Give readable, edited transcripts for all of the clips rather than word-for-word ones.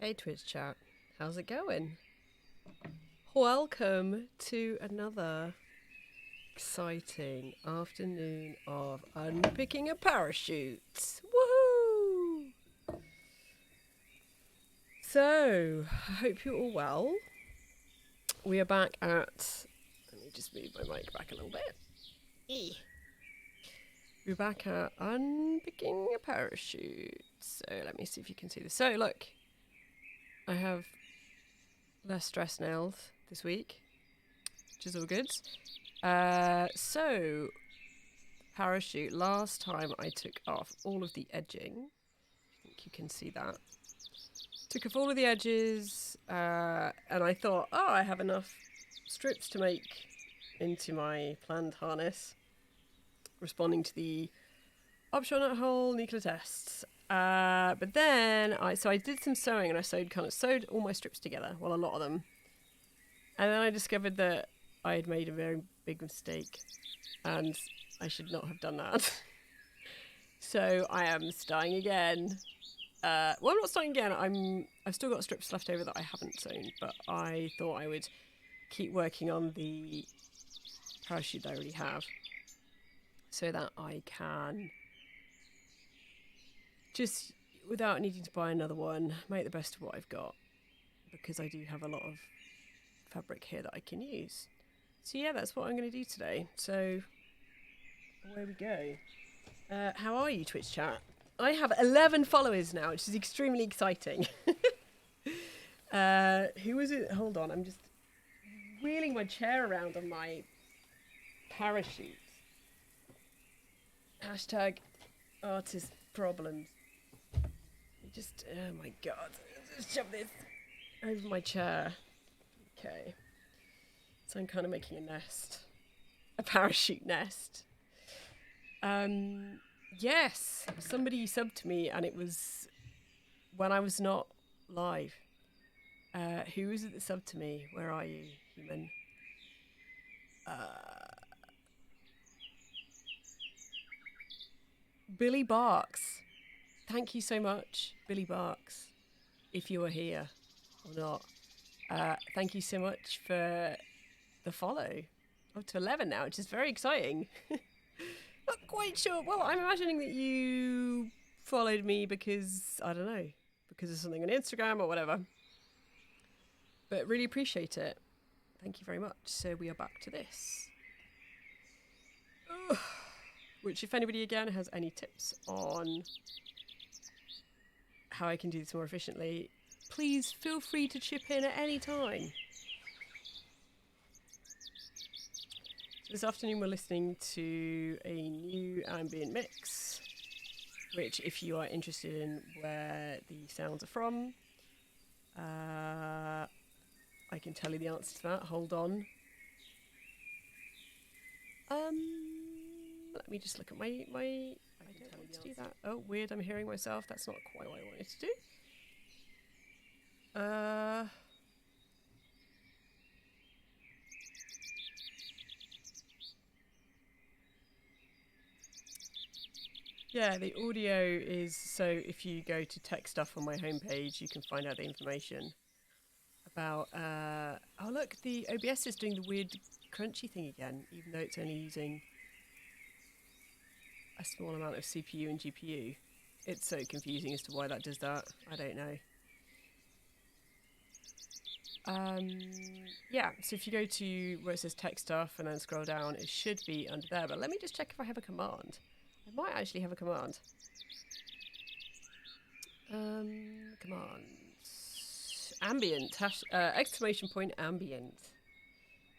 Hey Twitch chat, how's it going? Welcome to another exciting afternoon of unpicking a parachute. Woohoo! So, I hope you're all well. We are back at. Let me just move my mic back a little bit. We're back at unpicking a parachute. So, let me see if you can see this. So, look, I have less stress nails this week, which is all good. So, parachute. Last time I took off all of the edging. I think you can see that. Took off all of the edges, and I thought, oh, I have enough strips to make into my planned harness, responding to the optional nut hole nuclear tests. But then I did some sewing, and I sewed all my strips together, well, a lot of them, and then I discovered that I had made a very big mistake, and I should not have done that. So I am starting again. Well, I'm not starting again. I've still got strips left over that I haven't sewn, but I thought I would keep working on the parachute that I already have, so that I can just, without needing to buy another one, make the best of what I've got, because I do have a lot of fabric here that I can use. So yeah, that's what I'm going to do today. So away we go. How are you, Twitch chat? I have 11 followers now, which is extremely exciting. Who was it? Hold on, I'm just wheeling my chair around on my parachute. Hashtag artist problems. Just, oh my god. Just shove this over my chair. Okay. So I'm kind of making a nest. A parachute nest. Yes, somebody subbed to me, and it was when I was not live. Who was it that subbed to me? Where are you, human? Billy Barks. Thank you so much, Billy Barks, if you are here or not. Thank you so much for the follow. Up to 11 now, which is very exciting. Not quite sure. Well, I'm imagining that you followed me because, I don't know, because of something on Instagram or whatever. But really appreciate it. Thank you very much. So we are back to this. Ugh. Which, if anybody again has any tips on how I can do this more efficiently, please feel free to chip in at any time. This afternoon we're listening to a new ambient mix, which, if you are interested in where the sounds are from, I can tell you the answer to that. Hold on. Let me just look at my I don't want to do that. Oh, weird, I'm hearing myself. That's not quite what I wanted to do. Yeah, the audio is, so if you go to tech stuff on my homepage, you can find out the information about, oh look, the OBS is doing the weird crunchy thing again, even though it's only using a small amount of CPU and GPU. It's so confusing as to why that does that. I don't know. Yeah, so if you go to where it says tech stuff and then scroll down, it should be under there, but let me just check if I have a command. I might actually have a command. Commands. Ambient. Exclamation point ambient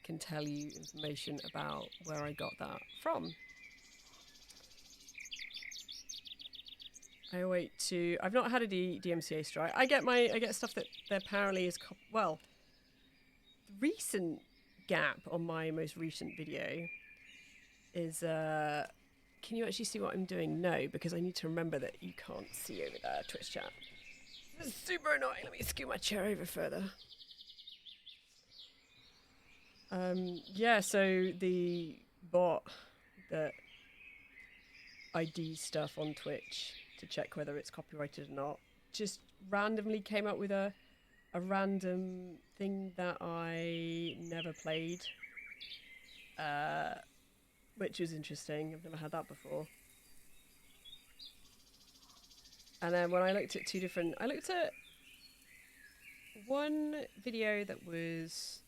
can tell you information about where I got that from. I wait to. I've not had a DMCA strike. I get stuff that apparently is well. The recent gap on my most recent video is can you actually see what I'm doing? No, because I need to remember that you can't see over there, Twitch chat. This is super annoying. Let me scoot my chair over further. Yeah, so the bot that ID stuff on Twitch to check whether it's copyrighted or not just randomly came up with a random thing that I never played, which was interesting. I've never had that before. And then when I looked at I looked at one video that was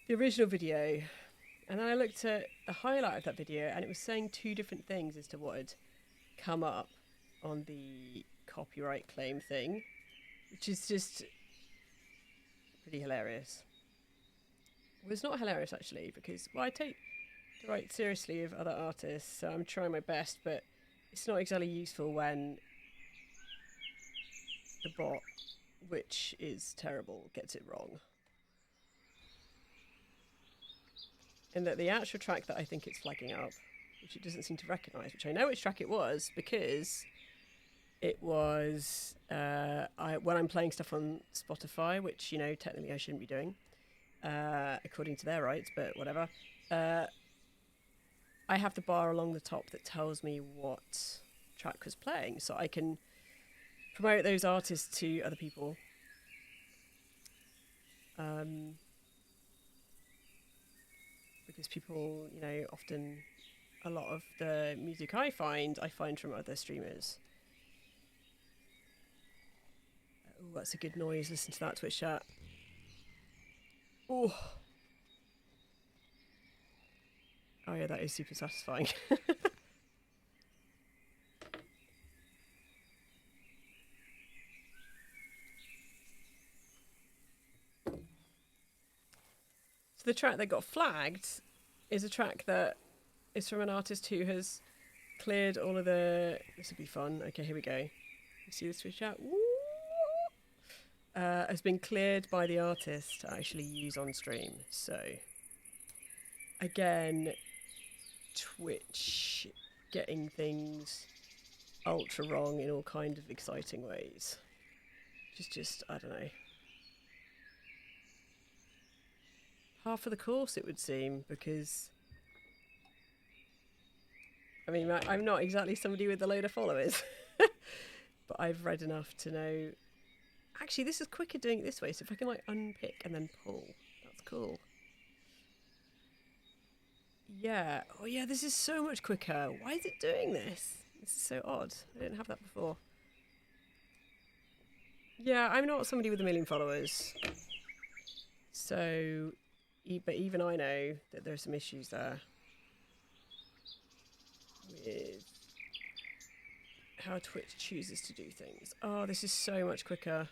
the original video, and then I looked at the highlight of that video, and it was saying two different things as to what had come up on the copyright claim thing, which is just pretty hilarious. Well, it's not hilarious actually, because I take the right seriously of other artists, so I'm trying my best, but it's not exactly useful when the bot, which is terrible, gets it wrong. And that the actual track that I think it's flagging up, which it doesn't seem to recognise, which I know which track it was because it was when I'm playing stuff on Spotify, which, you know, technically I shouldn't be doing, according to their rights, but whatever. I have the bar along the top that tells me what track was playing, so I can promote those artists to other people. Because people, you know, often a lot of the music I find from other streamers. Oh, that's a good noise. Listen to that Twitch chat. Oh. Oh yeah, that is super satisfying. So the track that got flagged is a track that is from an artist who has cleared all of the... This will be fun. Okay, here we go. You see this Twitch chat? Has been cleared by the artist to actually use on stream. So, again, Twitch getting things ultra wrong in all kinds of exciting ways. Just I don't know. Half of the course, it would seem, because I mean, I'm not exactly somebody with a load of followers, but I've read enough to know. Actually, this is quicker doing it this way. So if I can like unpick and then pull, that's cool. Yeah. Oh yeah, this is so much quicker. Why is it doing this? This is so odd. I didn't have that before. Yeah, I'm not somebody with a million followers. So, but even I know that there are some issues there with how Twitch chooses to do things. Oh, this is so much quicker.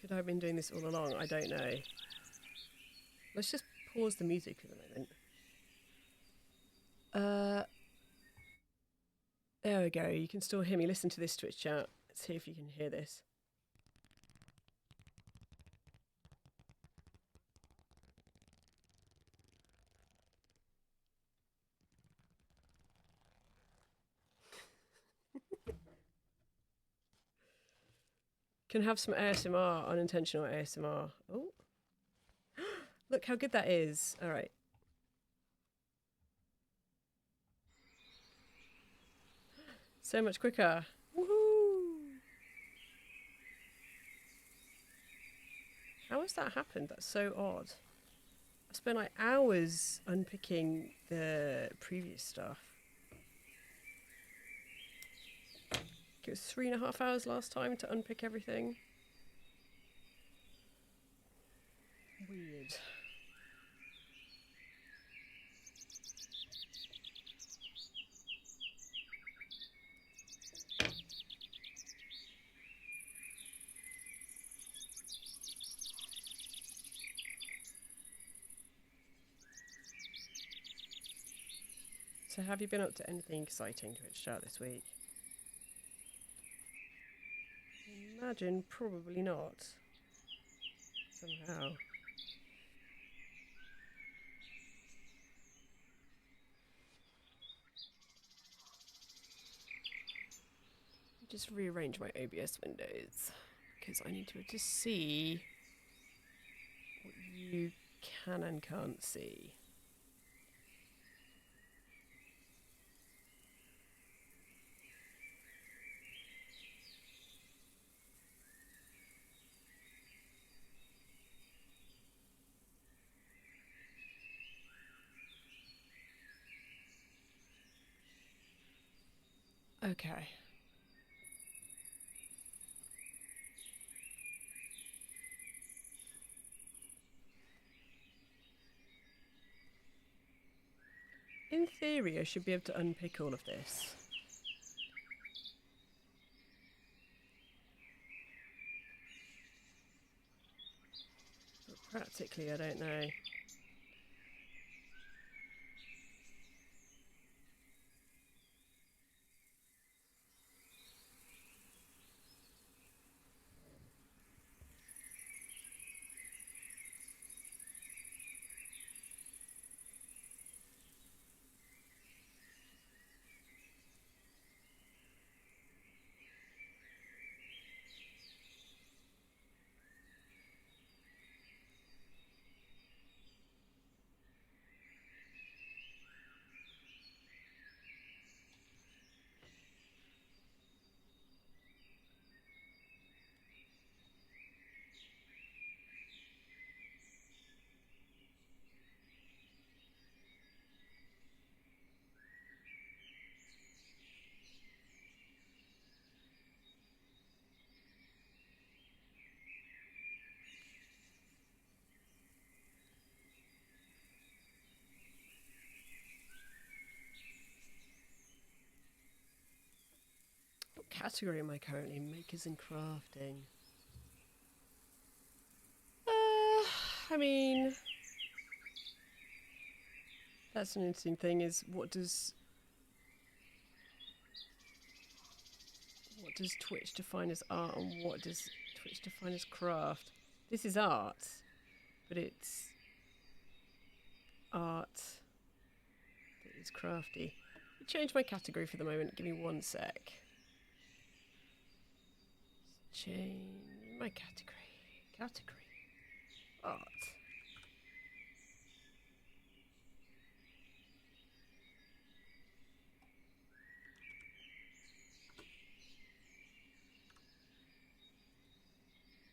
Could I have been doing this all along? I don't know. Let's just pause the music for the moment. There we go. You can still hear me. Listen to this Twitch chat. Let's see if you can hear this. Can have some ASMR, unintentional ASMR. Oh, look how good that is. All right. So much quicker. Woohoo! How has that happened? That's so odd. I spent like hours unpicking the previous stuff. It was 3.5 hours last time to unpick everything. Weird. So have you been up to anything exciting to Twitch chat this week? Imagine probably not. Somehow. just rearrange my OBS windows because I need to just see what you can and can't see. Okay. In theory, I should be able to unpick all of this. But practically, I don't know. What category am I currently in? Makers and crafting. I mean, that's an interesting thing. Is what does Twitch define as art, and what does Twitch define as craft? This is art, but it's art that is crafty. Change my category for the moment. Give me 1 sec. Change my category. Art.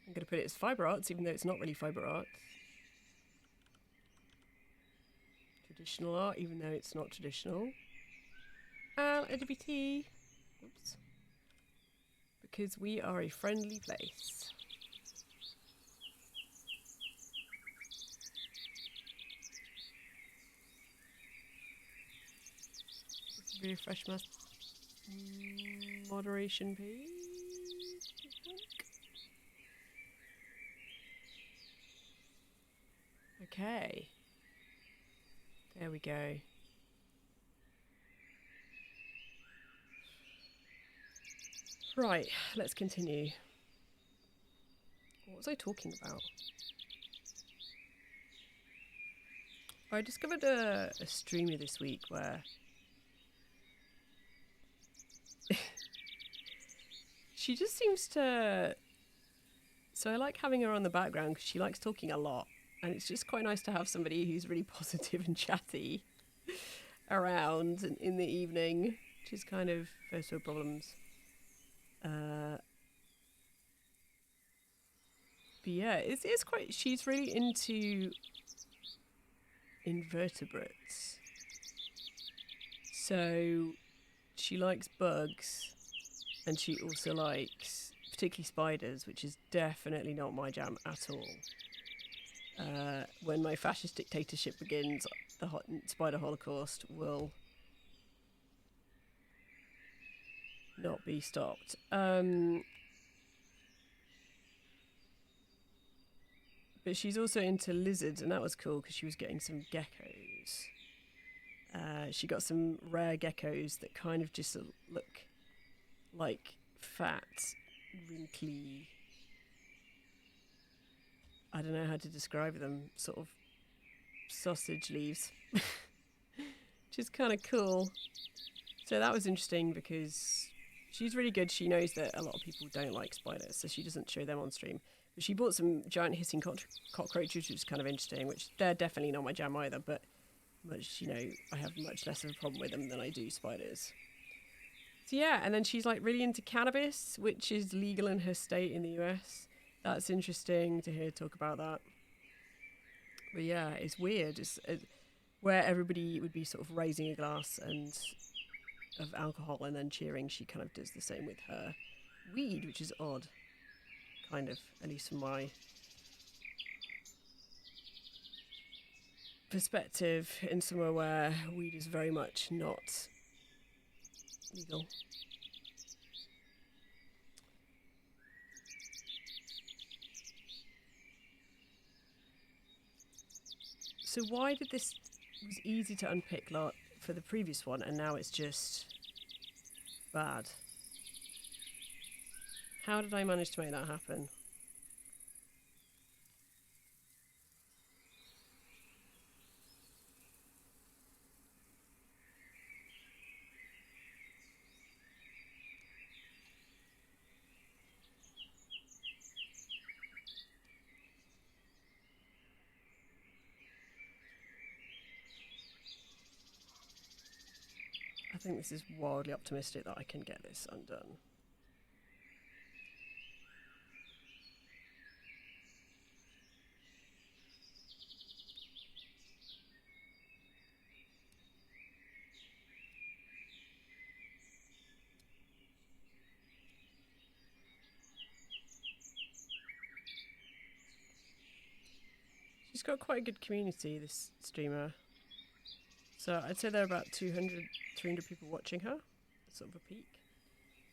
I'm going to put it as fibre arts, even though it's not really fibre arts. Traditional art, even though it's not traditional. LGBT. Oops. Because we are a friendly place. Refresh my moderation page. Okay. There we go. Right, let's continue. What was I talking about? I discovered a streamer this week where she just seems to... So I like having her on the background because she likes talking a lot. And it's just quite nice to have somebody who's really positive and chatty around in the evening, which is kind of first world problems. But yeah, it's quite... She's really into invertebrates. So she likes bugs, and she also likes particularly spiders, which is definitely not my jam at all. When my fascist dictatorship begins, the spider holocaust will not be stopped. But she's also into lizards, and that was cool because she was getting some geckos. She got some rare geckos that kind of just look like fat, wrinkly... I don't know how to describe them. Sort of sausage leaves. Which is kind of cool. So that was interesting because She's really good. She knows that a lot of people don't like spiders, so she doesn't show them on stream. But she bought some giant hissing cockroaches, which is kind of interesting, which they're definitely not my jam either, but much, I have much less of a problem with them than I do spiders. So yeah, and then she's like really into cannabis, which is legal in her state in the US. That's interesting to hear talk about that. But yeah, it's weird. Where everybody would be sort of raising a glass and of alcohol and then cheering. She kind of does the same with her weed, which is odd, kind of, at least from my perspective, in somewhere where weed is very much not legal. So why did this was easy to unpick for the previous one and now it's just bad? How did I manage to make that happen? I think this is wildly optimistic that I can get this undone. She's got quite a good community, this streamer. So I'd say there are about 200, 300 people watching her, sort of a peak.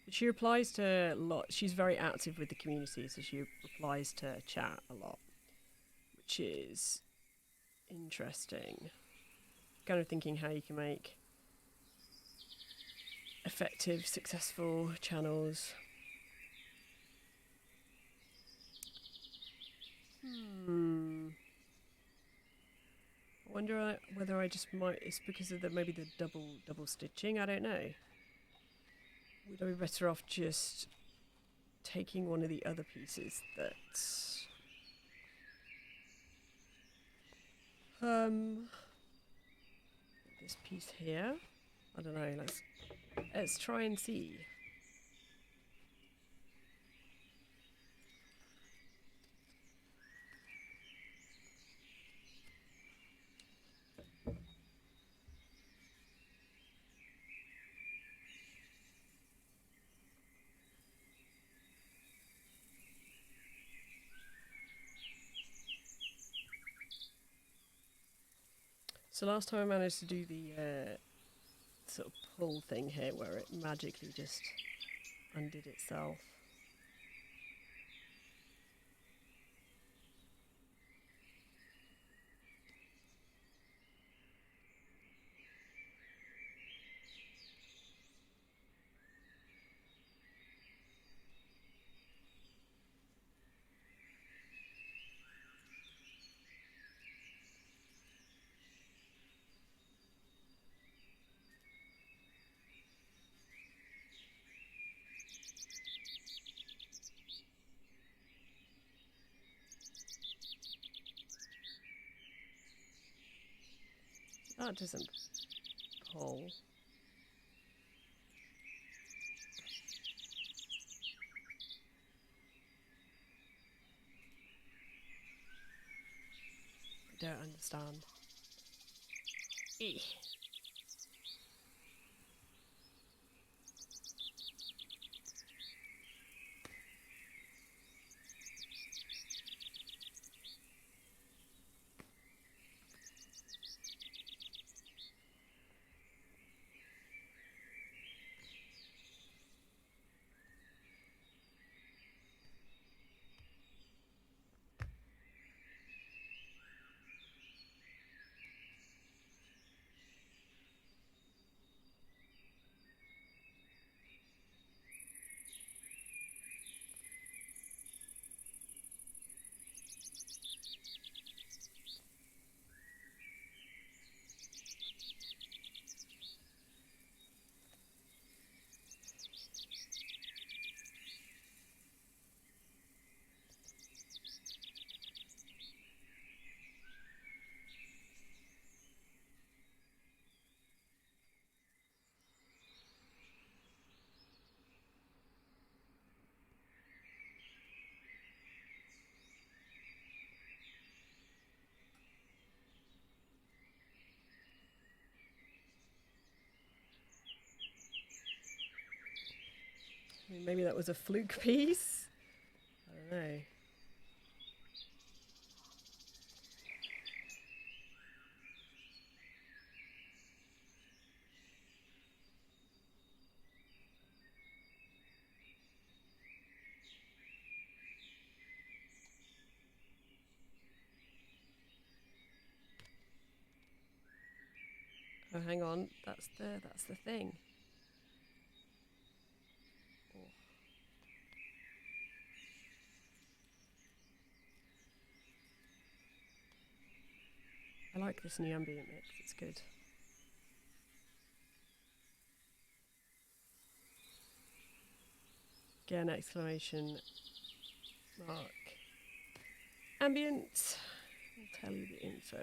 But she replies to a lot. She's very active with the community, so she replies to chat a lot, which is interesting. Kind of thinking how you can make effective, successful channels. I wonder whether I just might. It's because of maybe the double stitching. I don't know. Would I be better off just taking one of the other pieces that this piece here? I don't know. Let's try and see. So last time I managed to do the sort of pull thing here where it magically just undid itself. That doesn't pull. I don't understand. Eeh. I mean, maybe that was a fluke piece. I don't know. Oh, hang on. That's the thing. Oh. I like this new ambient mix. It's good. Again, exclamation mark. Ambient. I'll tell you the info.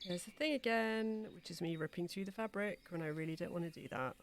There's the thing again, which is me ripping through the fabric when I really don't want to do that.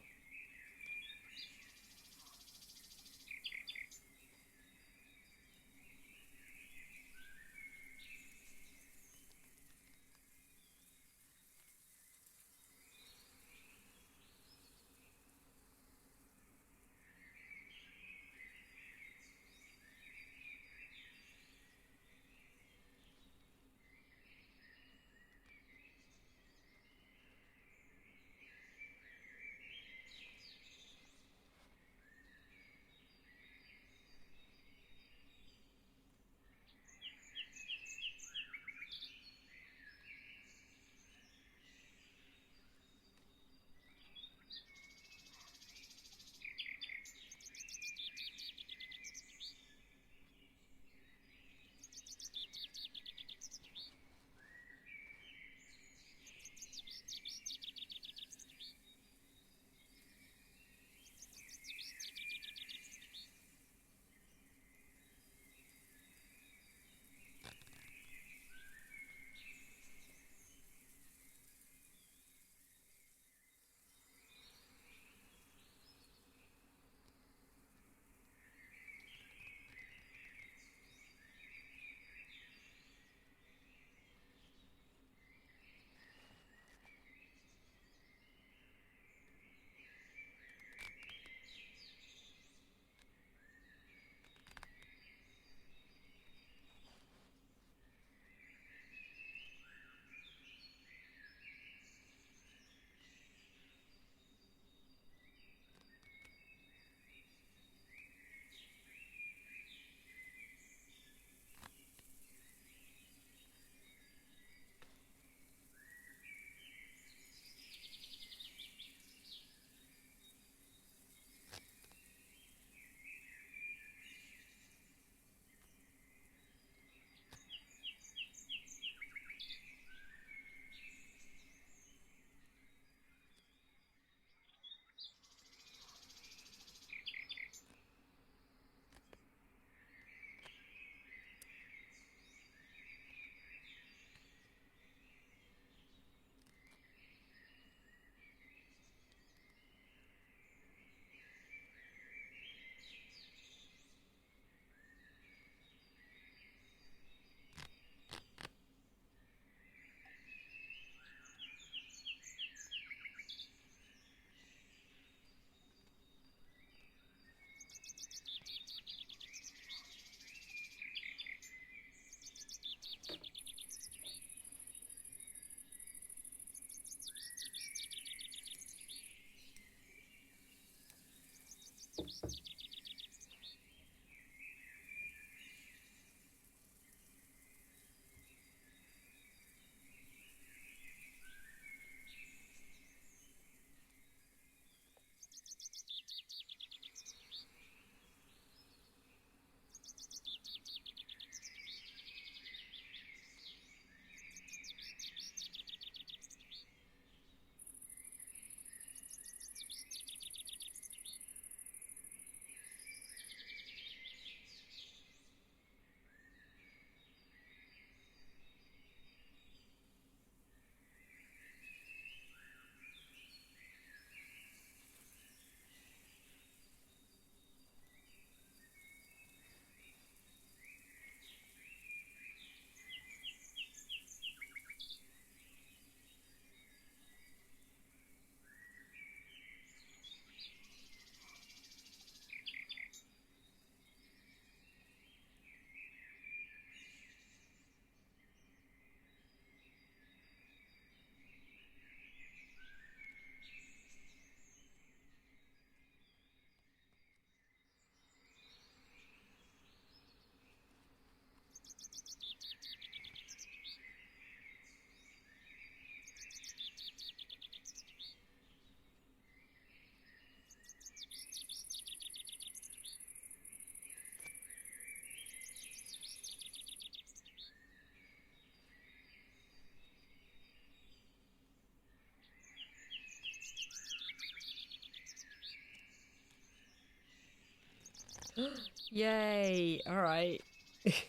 Yay! All right. Yes.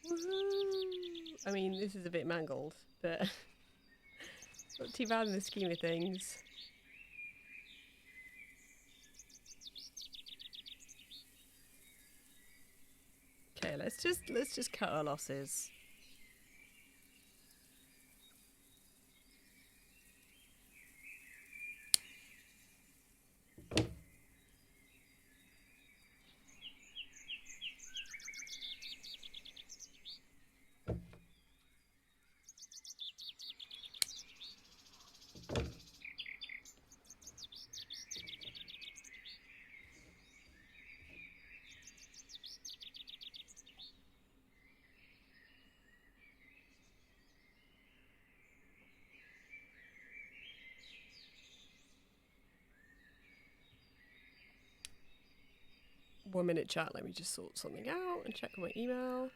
Woohoo! I mean, this is a bit mangled, but not too bad in the scheme of things. Okay, let's just cut our losses. One-minute chat. Let me just sort something out and check my email.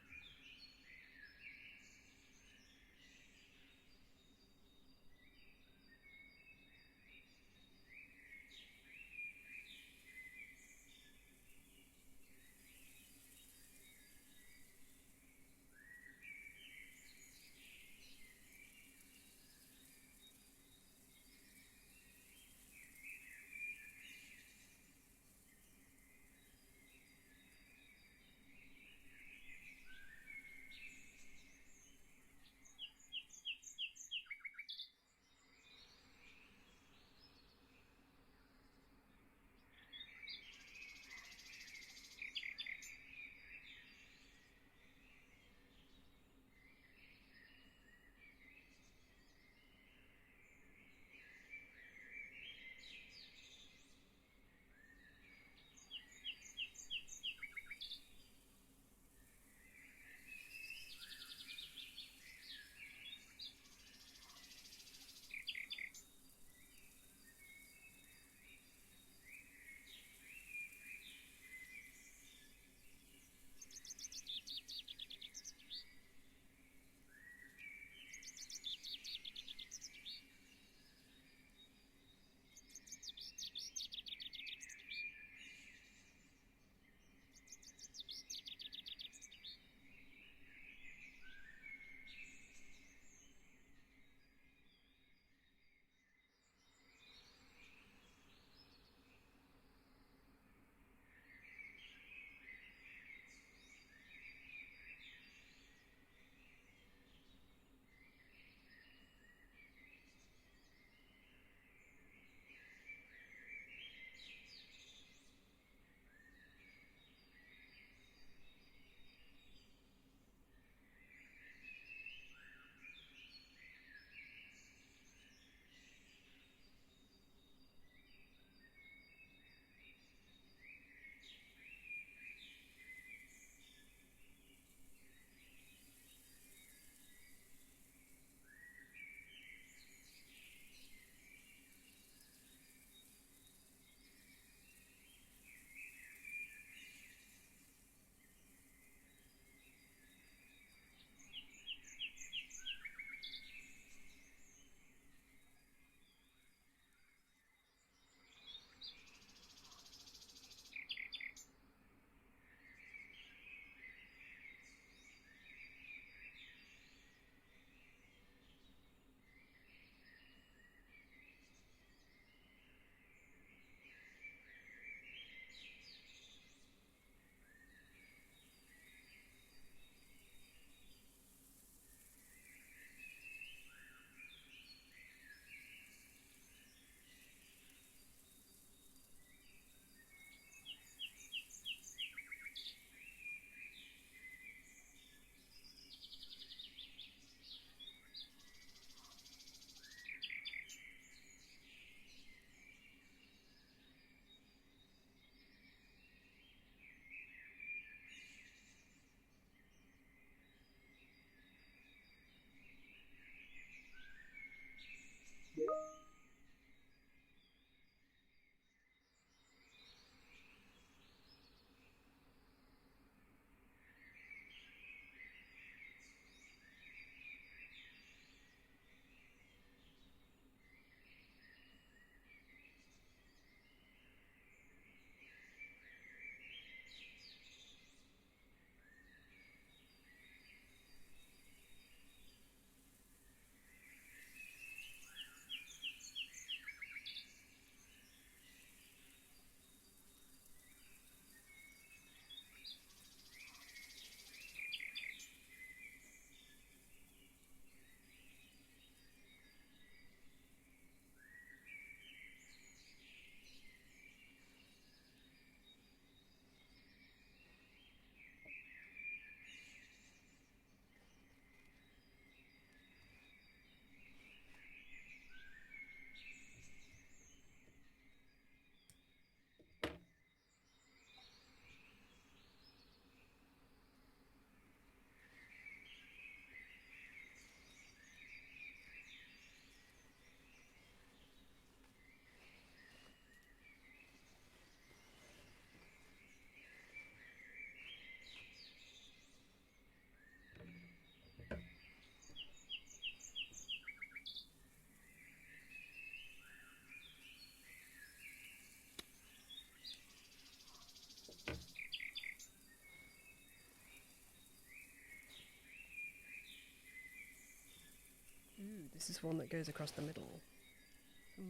this is one that goes across the middle.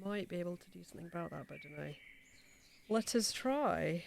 Might be able to do something about that, but I don't know. Let us try.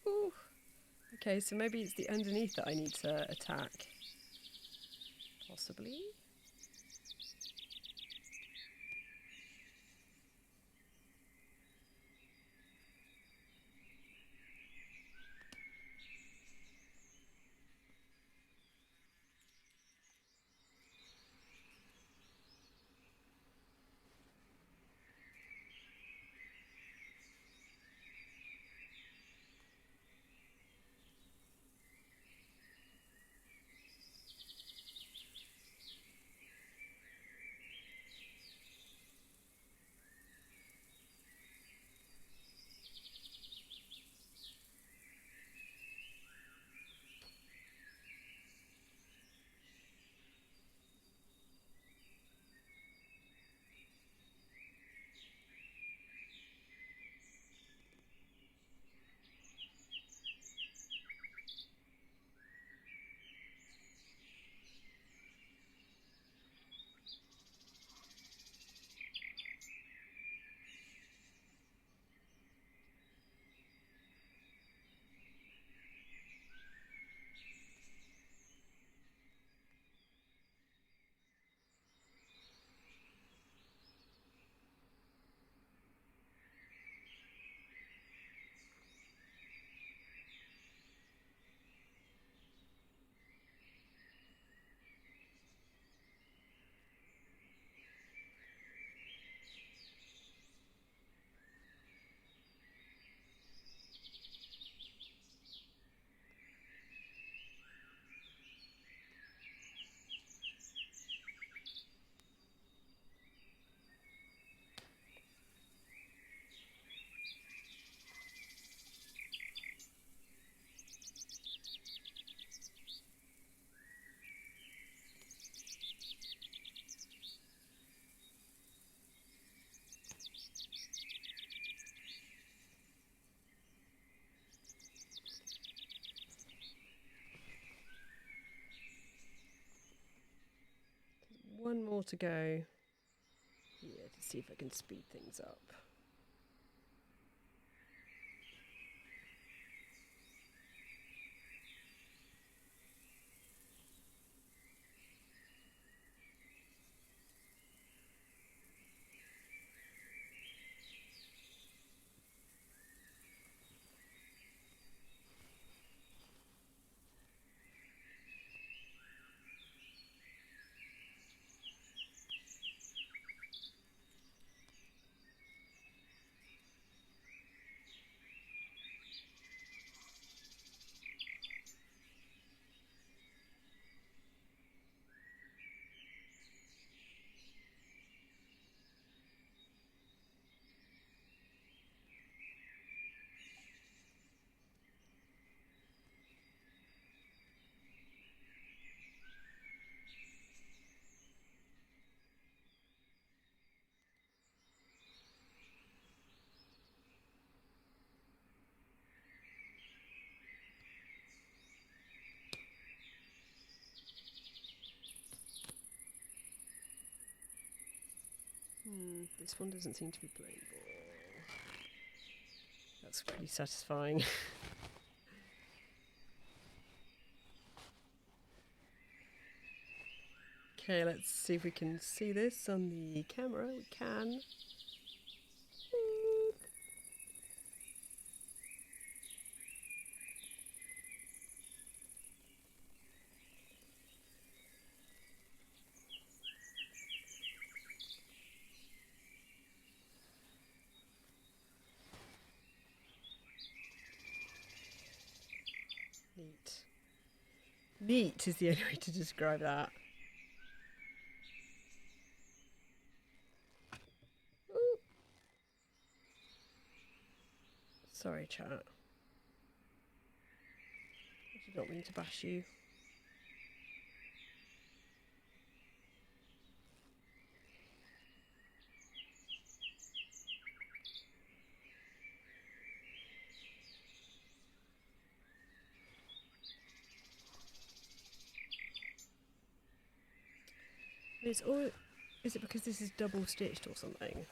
Ooh. Okay, so maybe it's the underneath that I need to attack. Possibly. One more to go. Yeah, to see if I can speed things up. This one doesn't seem to be playing ball. That's pretty satisfying. Okay, let's see if we can see this on the camera. We can. Neat is the only way to describe that. Ooh. Sorry, chat. I did not mean to bash you. It's all. Is it because this is double stitched or something?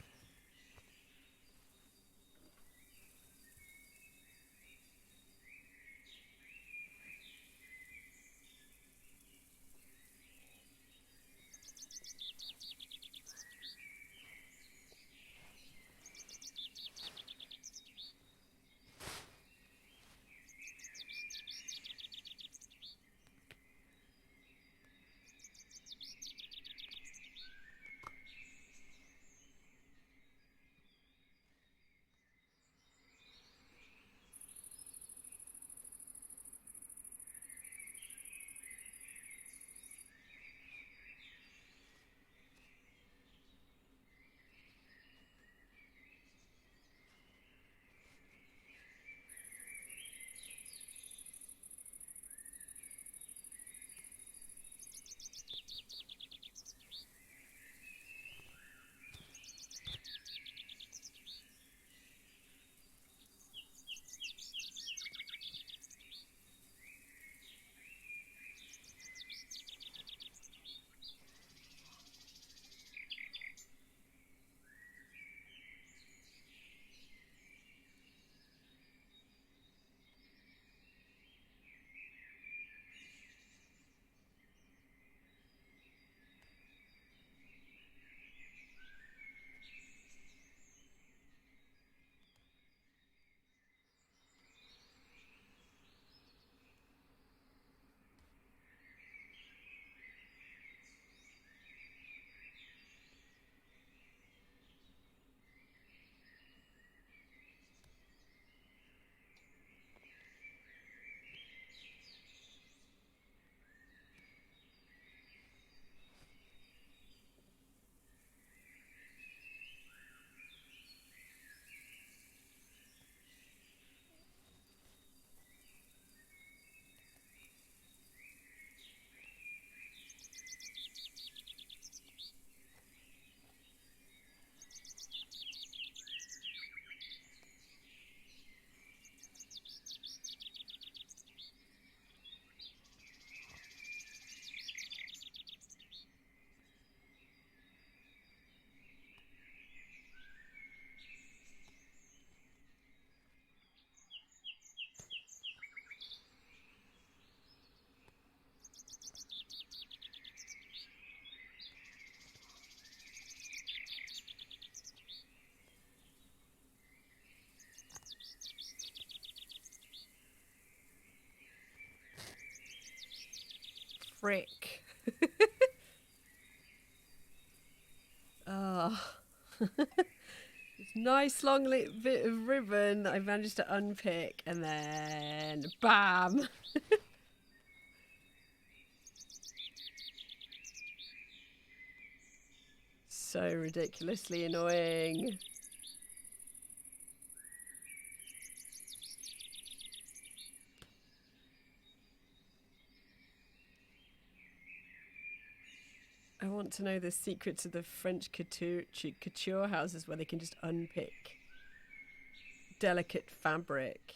Frick. Oh. This nice long bit of ribbon that I managed to unpick, and then BAM! So ridiculously annoying. I want to know the secret to the French couture houses where they can just unpick delicate fabric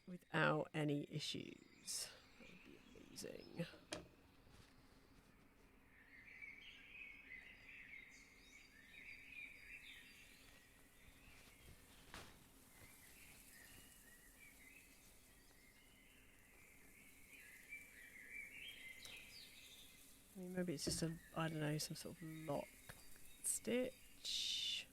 without any issues. That would be amazing. I mean, maybe it's just a, I don't know, some sort of lock stitch.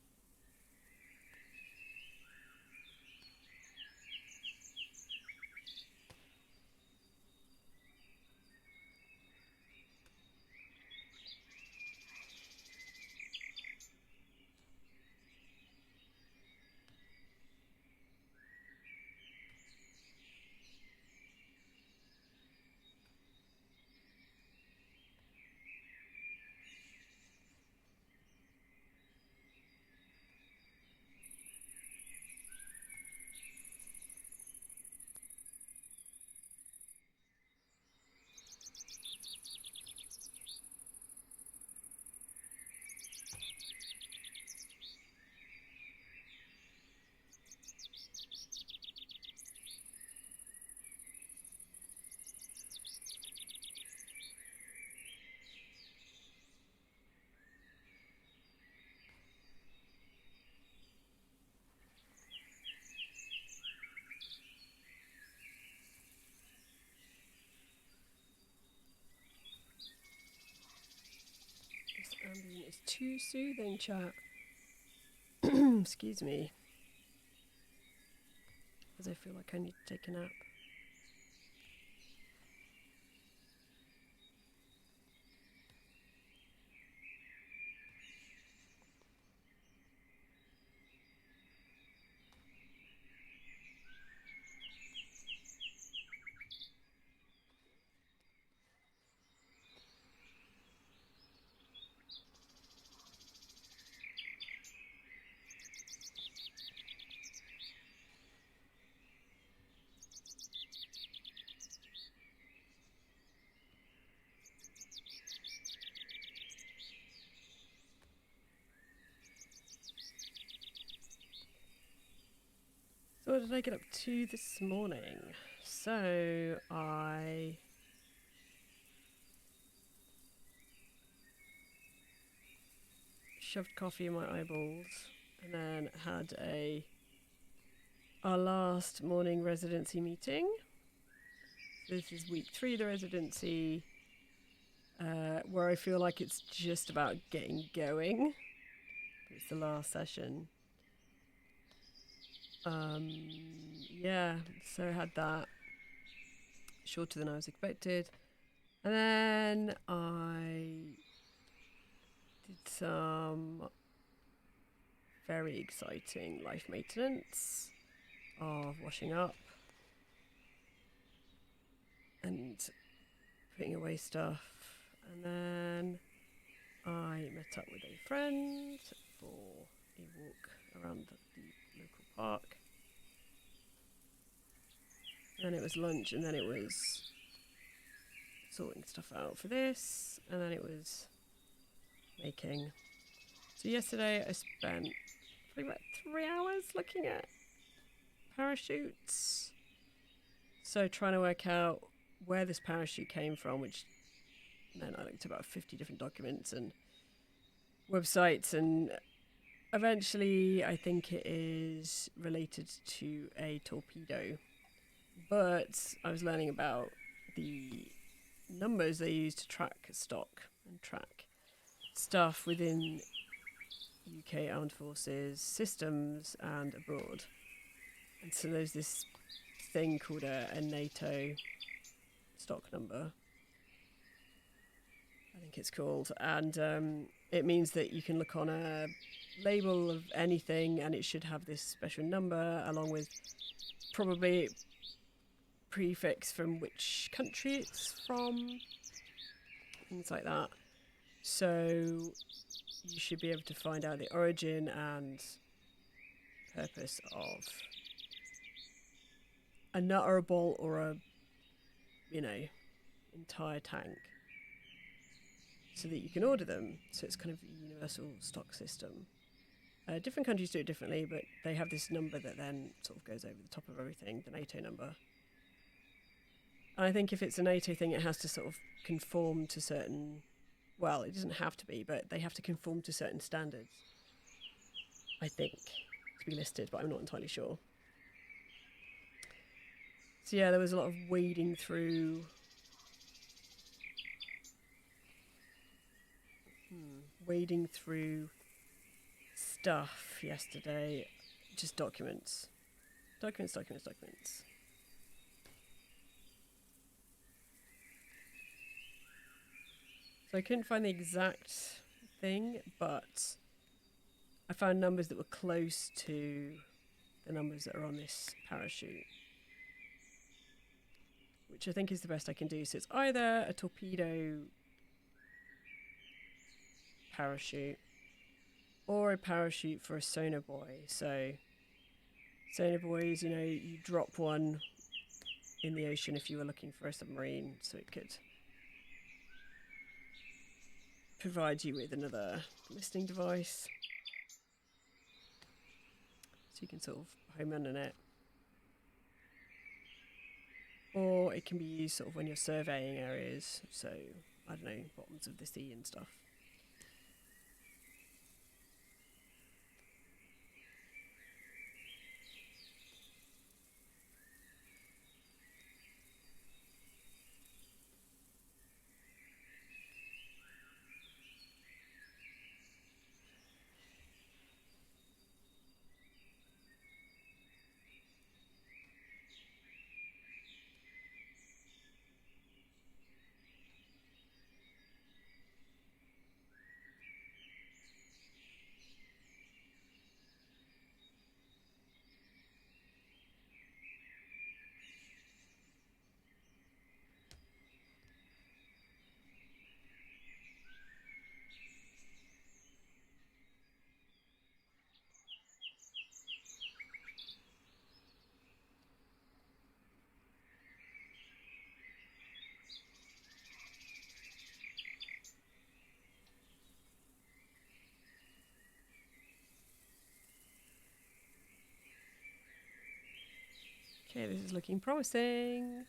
is too soothing, chat. Excuse me. Because I feel like I need to take a nap. So what did I get up to this morning? So I shoved coffee in my eyeballs and then had our last morning residency meeting. This is week 3 of the residency, where I feel like it's just about getting going. It's the last session. Yeah, so I had that, shorter than I was expected. And then I did some very exciting life maintenance of washing up and putting away stuff. And then I met up with a friend for a walk around the local park. And then it was lunch, and then it was sorting stuff out for this, and then it was making. So yesterday I spent probably about 3 hours looking at parachutes. So trying to work out where this parachute came from, which meant I looked at about 50 different documents and websites, and eventually I think it is related to a torpedo. But I was learning about the numbers they use to track stock and track stuff within UK Armed Forces systems and abroad. And so there's this thing called a NATO stock number, I think it's called, and it means that you can look on a label of anything and it should have this special number along with probably prefix from which country it's from, things like that. So you should be able to find out the origin and purpose of a nut or a bolt or a, entire tank, so that you can order them. So it's kind of a universal stock system. Different countries do it differently, but they have this number that then sort of goes over the top of everything, the NATO number. And I think if it's a NATO thing, it has to sort of conform to certain, well, it doesn't have to be, but they have to conform to certain standards, I think, to be listed, but I'm not entirely sure. So yeah, there was a lot of wading through stuff yesterday, just documents. So I couldn't find the exact thing, but I found numbers that were close to the numbers that are on this parachute, which I think is the best I can do. So it's either a torpedo parachute or a parachute for a sonar buoy. So sonar buoys, you drop one in the ocean if you were looking for a submarine, so it could provide you with another listening device, so you can sort of home in on it. Or it can be used sort of when you're surveying areas, so I don't know, bottoms of the sea and stuff. Okay, this is looking promising.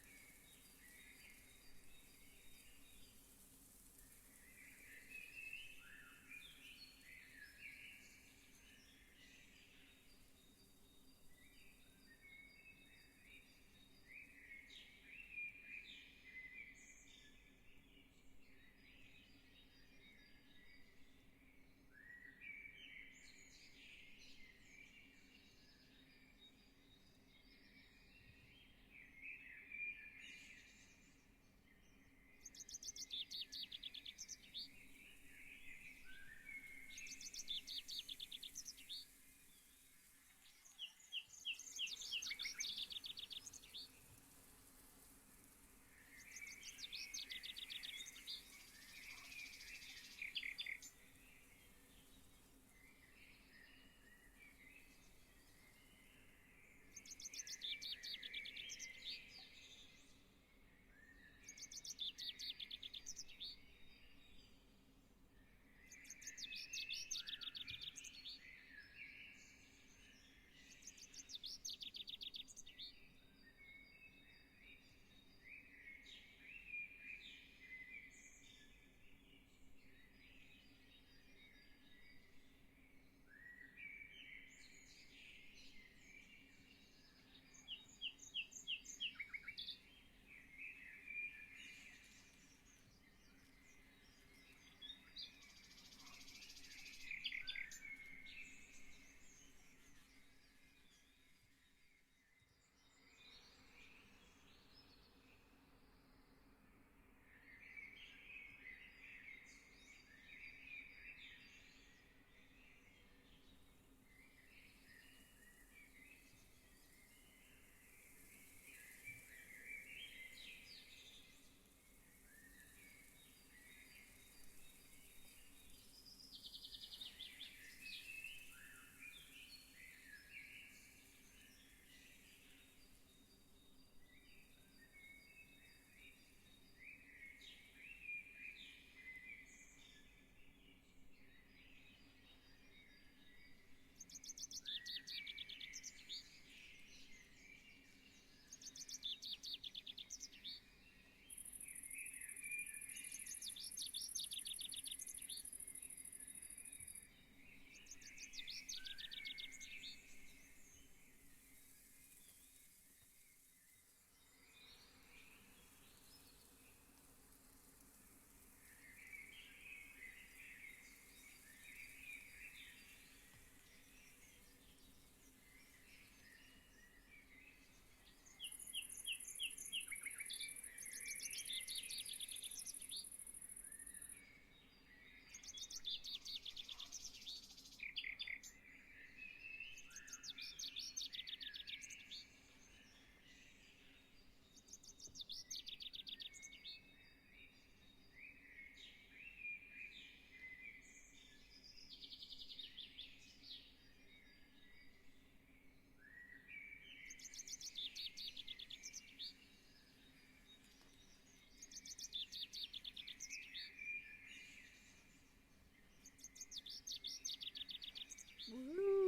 Woo!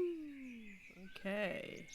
Okay.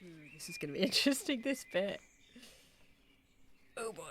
Ooh, this is going to be interesting, this bit. Oh boy.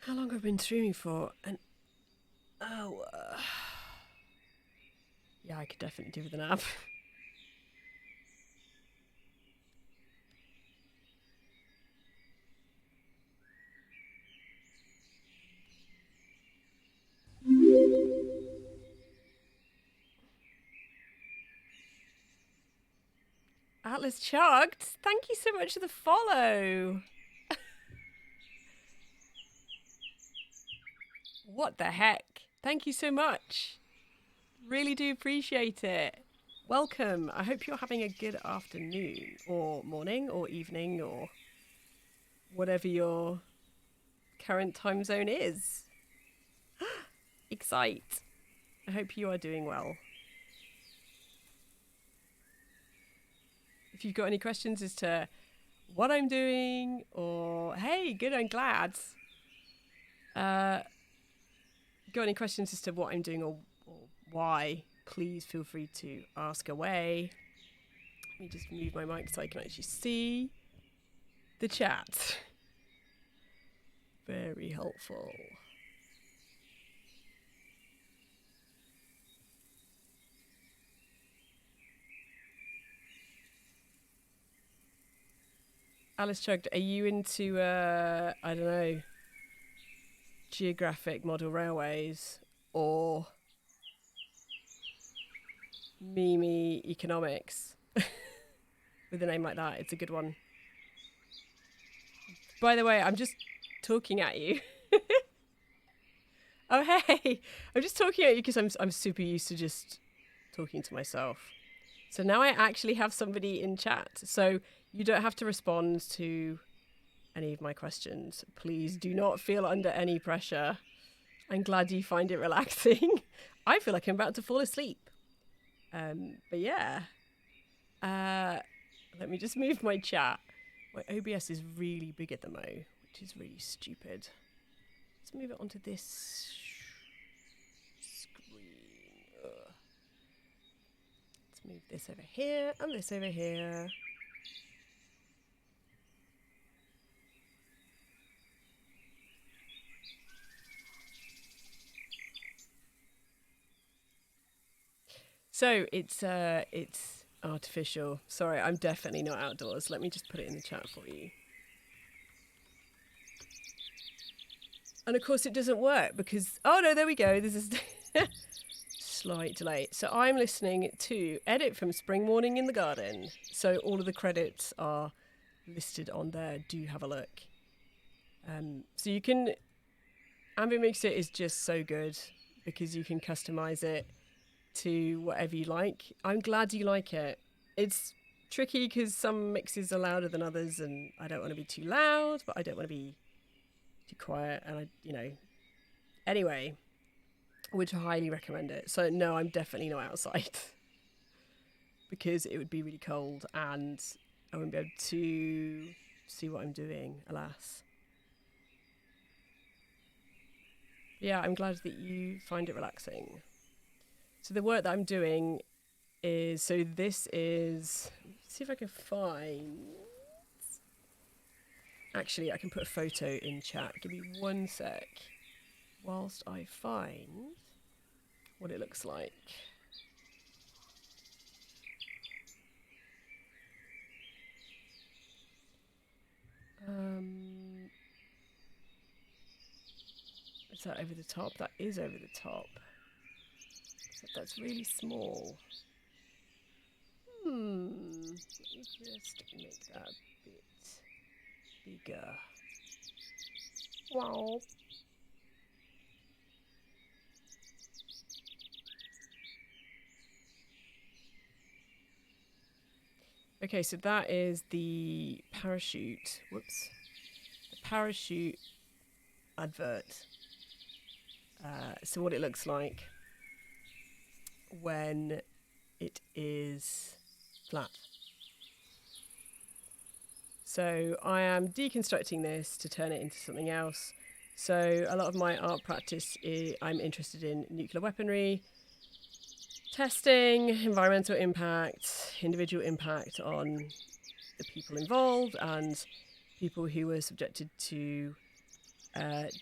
How long have I been streaming for? And oh, yeah, I could definitely do with a nap. Atlas Chugged, thank you so much for the follow. What the heck? Thank you so much. Really do appreciate it. Welcome. I hope you're having a good afternoon or morning or evening or whatever your current time zone is. Excite. I hope you are doing well. If you've got any questions as to what I'm doing or, hey, good, I'm glad. Got any questions as to what I'm doing or why, please feel free to ask away. Let me just move my mic so I can actually see the chat. Very helpful. Alice Chugged, are you into, I don't know, geographic model railways or Mimi economics? With a name like that, it's a good one. By the way, I'm just talking at you. Oh, hey, I'm just talking at you because I'm super used to just talking to myself. So now I actually have somebody in chat. So you don't have to respond to any of my questions. Please do not feel under any pressure. I'm glad you find it relaxing. I feel like I'm about to fall asleep. But yeah. Let me just move my chat. My OBS is really big at the mo, which is really stupid. Let's move it onto this screen. Ugh. Let's move this over here and this over here. So it's artificial. Sorry, I'm definitely not outdoors. Let me just put it in the chat for you. And of course it doesn't work because, oh no, there we go. This is slight delay. So I'm listening to Edit from Spring Morning in the Garden. So all of the credits are listed on there. Do have a look. So you can, Ambient Mixer is just so good because you can customize it to whatever you like. I'm glad you like it. It's tricky because some mixes are louder than others, and I don't want to be too loud, but I don't want to be too quiet. And anyway, would highly recommend it. So no, I'm definitely not outside because it would be really cold and I wouldn't be able to see what I'm doing, alas. Yeah, I'm glad that you find it relaxing. So the work that I'm doing is, so this is, see if I can find, actually I can put a photo in chat. Give me 1 sec whilst I find what it looks like. Is that over the top? That is over the top. But that's really small. Let me just make that a bit bigger. Wow. Okay, so that is the parachute. Whoops. The parachute advert. So what it looks like when it is flat. So I am deconstructing this to turn it into something else. So a lot of my art practice I'm interested in nuclear weaponry, testing, environmental impact, individual impact on the people involved and people who were subjected to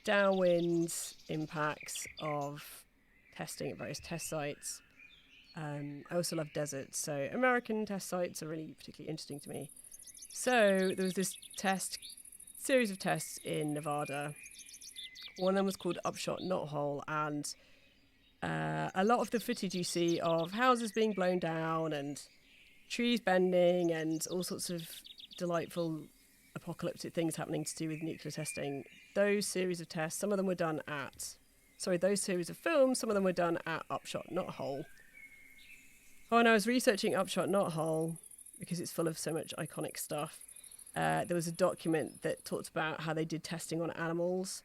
downwind impacts of testing at various test sites. I also love deserts, so American test sites are really particularly interesting to me. So there was this series of tests in Nevada. One of them was called Upshot Not Hole, and a lot of the footage you see of houses being blown down and trees bending and all sorts of delightful apocalyptic things happening to do with nuclear testing. Those series of tests, some of them were done those series of films, some of them were done at Upshot Not Hole. Oh, and I was researching Upshot Not Hole because it's full of so much iconic stuff. There was a document that talked about how they did testing on animals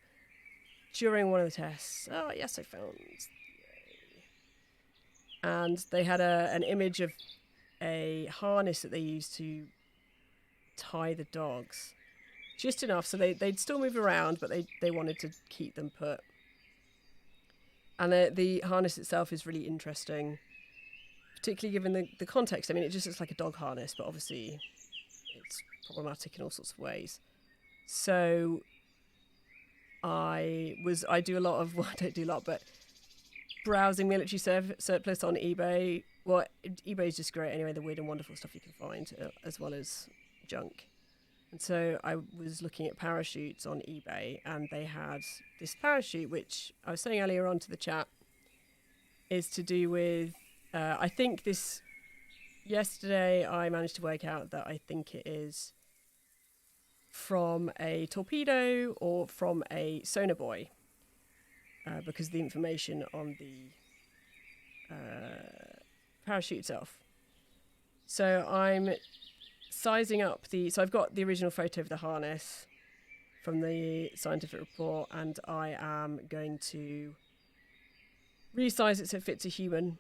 during one of the tests. Oh, yes, I found. And they had an image of a harness that they used to tie the dogs. Just enough so they'd still move around, but they wanted to keep them put. And the harness itself is really interesting, particularly given the context. I mean, it just looks like a dog harness, but obviously it's problematic in all sorts of ways. So I do a lot of, well, I don't do a lot, but browsing military surplus on eBay. Well, eBay is just great anyway, the weird and wonderful stuff you can find, as well as junk. And so I was looking at parachutes on eBay, and they had this parachute, which I was saying earlier on to the chat, is to do with, I think this, yesterday I managed to work out that I think it is from a torpedo or from a sonar buoy, because of the information on the parachute itself. So I'm sizing up so I've got the original photo of the harness from the scientific report, and I am going to resize it so it fits a human.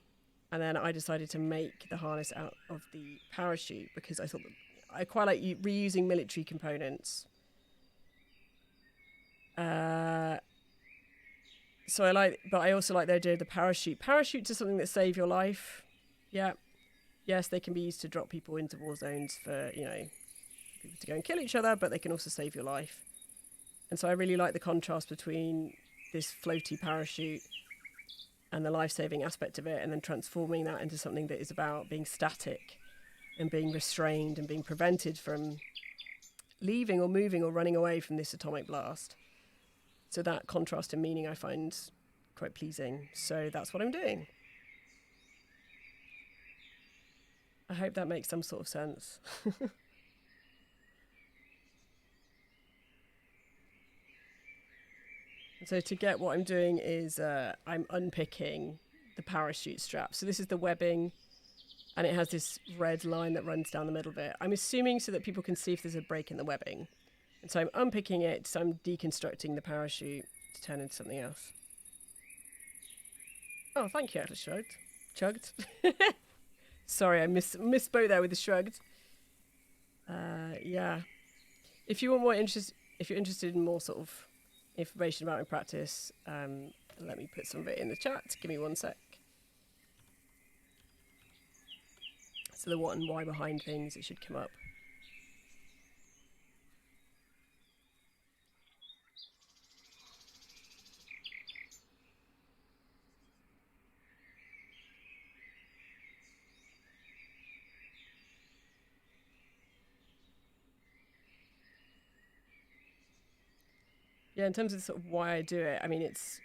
And then I decided to make the harness out of the parachute because I thought that I quite like reusing military components. So but I also like the idea of the parachute. Parachutes are something that save your life. Yeah. Yes, they can be used to drop people into war zones for, people to go and kill each other, but they can also save your life. And so I really like the contrast between this floaty parachute and the life-saving aspect of it, and then transforming that into something that is about being static and being restrained and being prevented from leaving or moving or running away from this atomic blast. So that contrast in meaning I find quite pleasing. So that's what I'm doing. I hope that makes some sort of sense. So to get what I'm doing is I'm unpicking the parachute strap. So this is the webbing, and it has this red line that runs down the middle of it. I'm assuming so that people can see if there's a break in the webbing. And so I'm unpicking it, so I'm deconstructing the parachute to turn into something else. Oh, thank you, Atlas Chugged. Sorry, I misspoke there with the shrugged. Yeah. If you want more if you're interested in more sort of information about my practice, let me put some of it in the chat. Give me one sec. So the what and why behind things, it should come up. Yeah, in terms of sort of why I do it, I mean, it's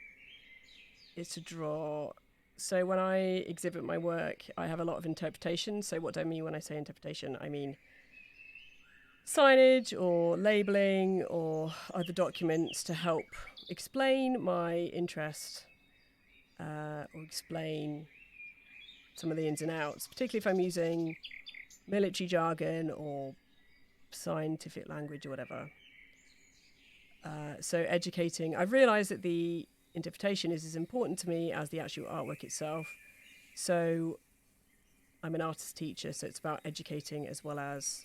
to draw. So when I exhibit my work, I have a lot of interpretation. So what do I mean when I say interpretation? I mean signage or labeling or other documents to help explain my interest or explain some of the ins and outs, particularly if I'm using military jargon or scientific language or whatever. So educating, I've realised that the interpretation is as important to me as the actual artwork itself. So I'm an artist teacher, so it's about educating as well as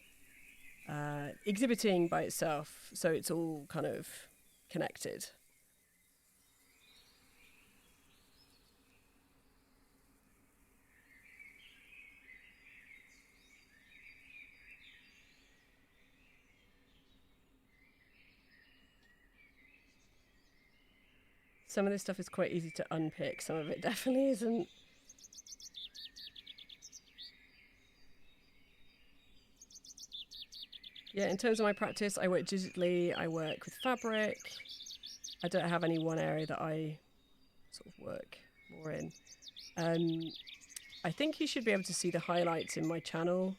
exhibiting by itself. So it's all kind of connected. Some of this stuff is quite easy to unpick. Some of it definitely isn't. Yeah, in terms of my practice, I work digitally. I work with fabric. I don't have any one area that I sort of work more in. I think you should be able to see the highlights in my channel.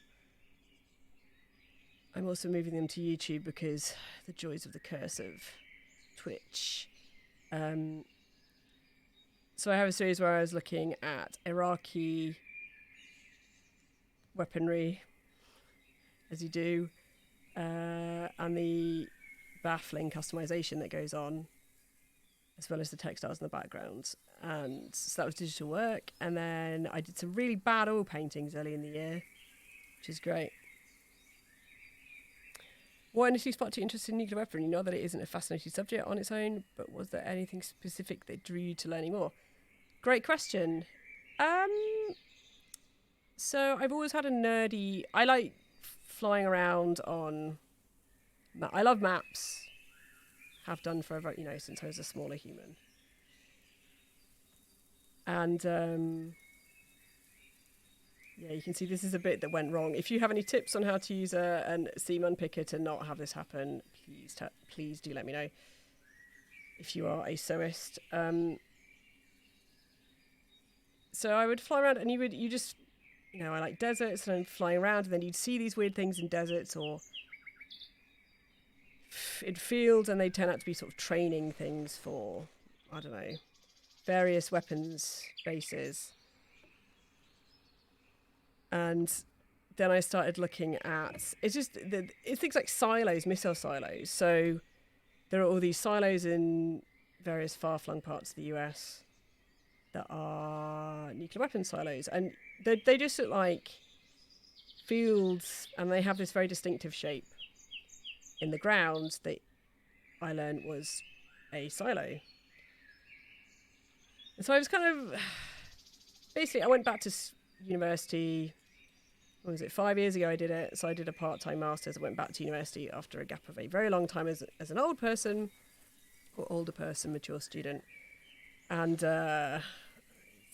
I'm also moving them to YouTube because the joys of the curse of Twitch. So I have a series where I was looking at Iraqi weaponry, as you do, and the baffling customization that goes on, as well as the textiles in the background. And so that was digital work. And then I did some really bad oil paintings early in the year, which is great. What initially sparked your interest in nuclear weaponry? You know that it isn't a fascinating subject on its own, but was there anything specific that drew you to learning more? Great question. So I've always had a nerdy... I like flying around on... I love maps. Have done forever, since I was a smaller human. And... yeah, you can see this is a bit that went wrong. If you have any tips on how to use a seam unpicker to not have this happen, please do let me know. If you are a sewist. So I would fly around and you just, I like deserts and I'm flying around and then you'd see these weird things in deserts or in fields and they turn out to be sort of training things for, I don't know, various weapons bases. And then I started looking at, it's things like silos, missile silos. So there are all these silos in various far-flung parts of the US that are nuclear weapons silos, and they just look like fields, and they have this very distinctive shape in the ground that I learned was a silo. And so I was kind of... Basically, I went back to university... What was it, 5 years ago I did it. So I did a part-time master's. I went back to university after a gap of a very long time as an old person, or older person, mature student. And is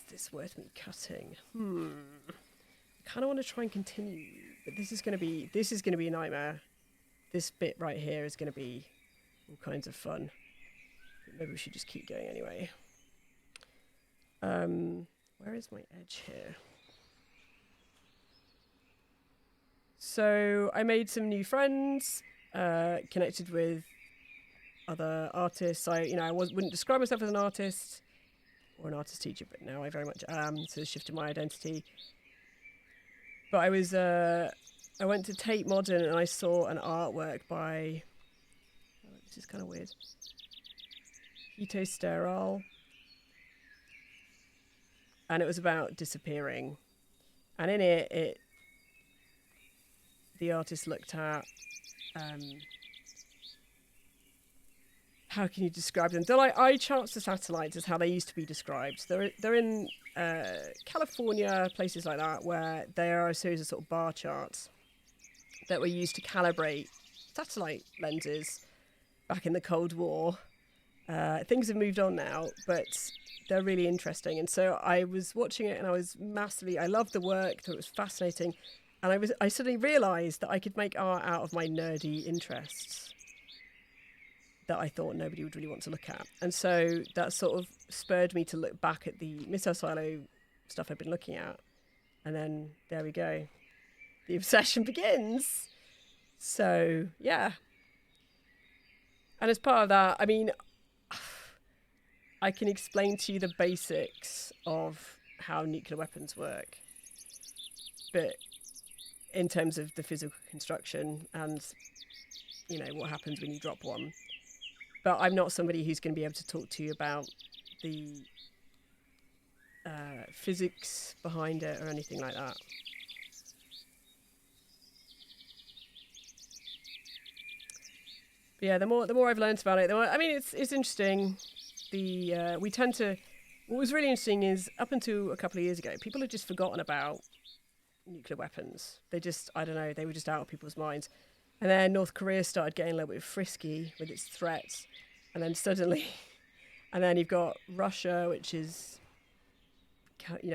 this worth me cutting? I kind of want to try and continue, but this is going to be a nightmare. This bit right here is going to be all kinds of fun. But maybe we should just keep going anyway. Where is my edge here? So I made some new friends, connected with other artists. I wouldn't describe myself as an artist or an artist teacher, but now I very much am. So shifted my identity. But I went to Tate Modern and I saw an artwork by, this is kind of weird, Hito Sterile. And it was about disappearing. And in it the artist looked at, how can you describe them? They're like eye charts to satellites is how they used to be described. They're in California, places like that, where there are a series of sort of bar charts that were used to calibrate satellite lenses back in the Cold War. Things have moved on now, but they're really interesting. And so I was watching it and I loved the work, thought it was fascinating. And I suddenly realised that I could make art out of my nerdy interests that I thought nobody would really want to look at. And so that sort of spurred me to look back at the missile silo stuff I've been looking at. And then there we go. The obsession begins. So, yeah. And as part of that, I mean, I can explain to you the basics of how nuclear weapons work. But in terms of the physical construction and, what happens when you drop one. But I'm not somebody who's going to be able to talk to you about the physics behind it or anything like that. But yeah, the more I've learned about it, it's interesting. What was really interesting is up until a couple of years ago, people had just forgotten about nuclear weapons. They were just out of people's minds. And then North Korea started getting a little bit frisky with its threats. And then and then you've got Russia, which is,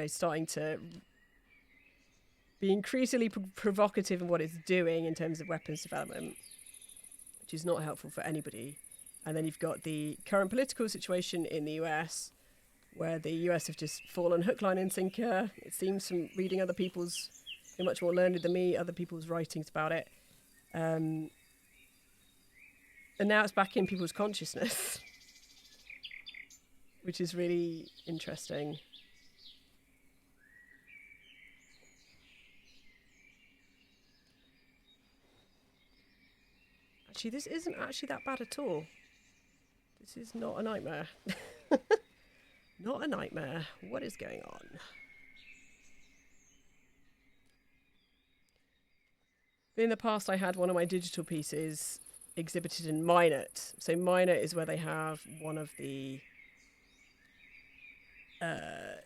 starting to be increasingly provocative in what it's doing in terms of weapons development, which is not helpful for anybody. And then you've got the current political situation in the US, where the US have just fallen hook, line and sinker. It seems from reading other people's, you're much more learned than me, other people's writings about it. And now it's back in people's consciousness, which is really interesting. Actually, this isn't actually that bad at all. This is not a nightmare. Not a nightmare. What is going on? In the past, I had one of my digital pieces exhibited in Minot. So Minot is where they have one of the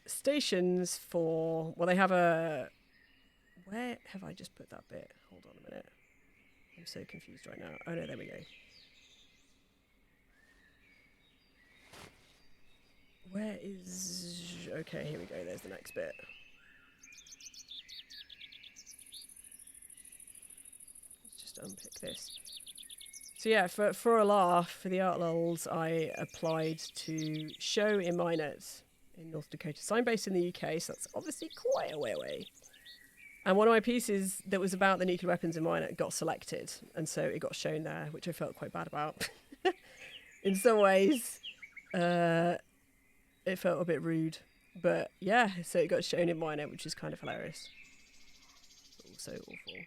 stations for... Well, they have a... Where have I just put that bit? Hold on a minute. I'm so confused right now. Oh, no, there we go. Where is... Okay, here we go. There's the next bit. Let's just unpick this. So yeah, for a laugh, for the art lulls, I applied to show in Minot in North Dakota. So I'm based in the UK, so that's obviously quite a way away. And one of my pieces that was about the nuclear weapons in Minot got selected, and so it got shown there, which I felt quite bad about. In some ways, it felt a bit rude. But yeah, so it got shown in Minot, which is kind of hilarious. But also awful.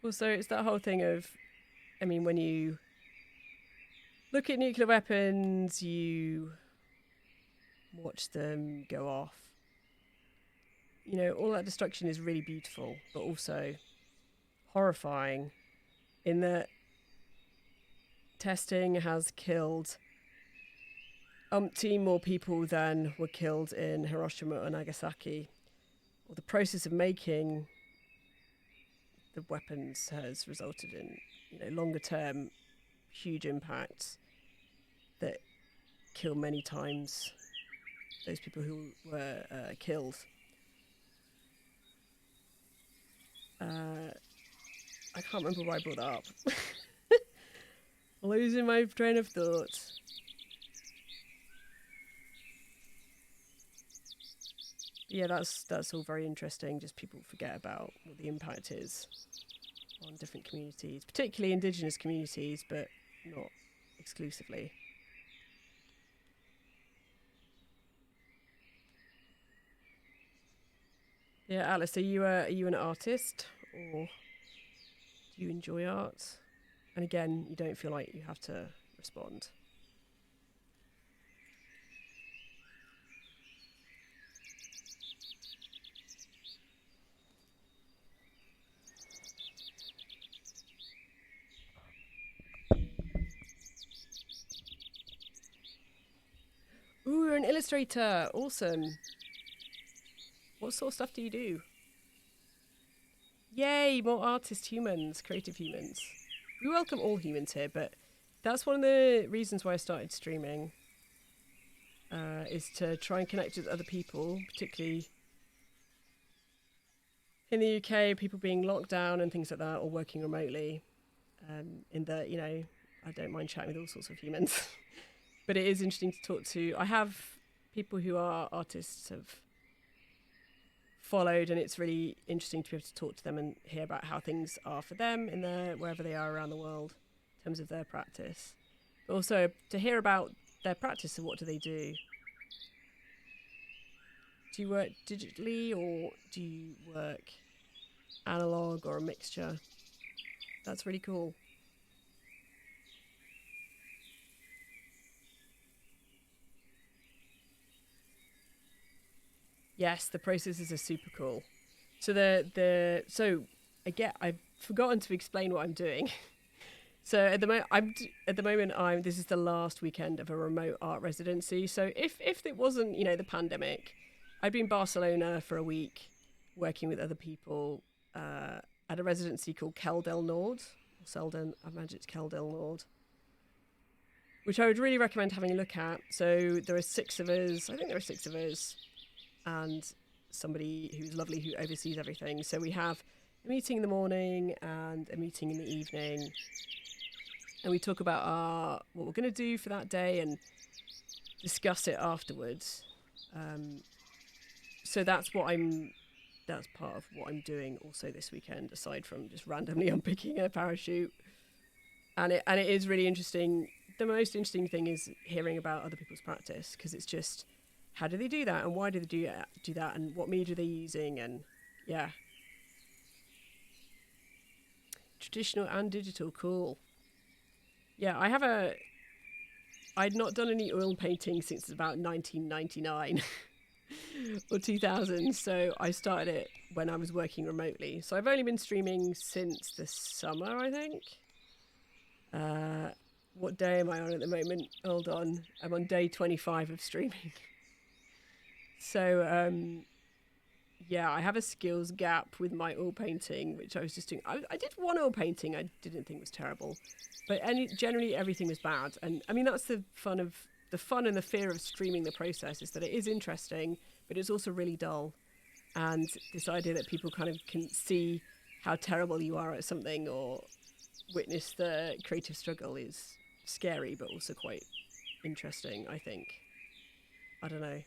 Also, it's that whole thing of, I mean, when you look at nuclear weapons, you watch them go off. You know, all that destruction is really beautiful, but also horrifying in that testing has killed umpteen more people than were killed in Hiroshima and Nagasaki. Or the process of making the weapons has resulted in, you know, longer term huge impacts that kill many times those people who were killed. I can't remember why I brought that up. Losing my train of thought. Yeah, that's all very interesting. Just people forget about what the impact is on different communities, particularly Indigenous communities, but not exclusively. Yeah, Alice, are you an artist, or do you enjoy art? And again, you don't feel like you have to respond. Ooh, you're an illustrator. Awesome. What sort of stuff do you do? Yay, more artist humans, creative humans. We welcome all humans here, but that's one of the reasons why I started streaming, is to try and connect with other people, particularly in the UK, people being locked down and things like that, or working remotely. In that, you know, I don't mind chatting with all sorts of humans, but it is interesting to talk to. I have people who are artists have followed, and it's really interesting to be able to talk to them and hear about how things are for them in their wherever they are around the world in terms of their practice, but also to hear about their practice and what do they do. Do you work digitally or do you work analog or a mixture? That's really cool. Yes, the processes are super cool. So so again, I've forgotten to explain what I'm doing. So at the moment I'm this is the last weekend of a remote art residency. So if it wasn't, you know, the pandemic, I'd be in Barcelona for a week working with other people at a residency called Kel del Nord. Or Selden, I imagine it's Kel del Nord, which I would really recommend having a look at. So there are six of us. I think there are six of us, and somebody who's lovely who oversees everything. So we have a meeting in the morning and a meeting in the evening, and we talk about what we're going to do for that day and discuss it afterwards. So that's part of what I'm doing also this weekend, aside from just randomly unpicking a parachute. And it is really interesting. The most interesting thing is hearing about other people's practice, because it's just, how do they do that, and why do they do that, and what media are they using, and yeah, traditional and digital, cool. Yeah, I'd not done any oil painting since about 1999 or 2000, so I started it when I was working remotely. So I've only been streaming since the summer, I think. What day am I on at the moment? Hold on, I'm on day 25 of streaming. So yeah, I have a skills gap with my oil painting, which I was just doing. I did one oil painting I didn't think was terrible, but generally everything was bad. And I mean, that's the fun and the fear of streaming the process, is that it is interesting, but it's also really dull. And this idea that people kind of can see how terrible you are at something or witness the creative struggle is scary, but also quite interesting, I think. I don't know.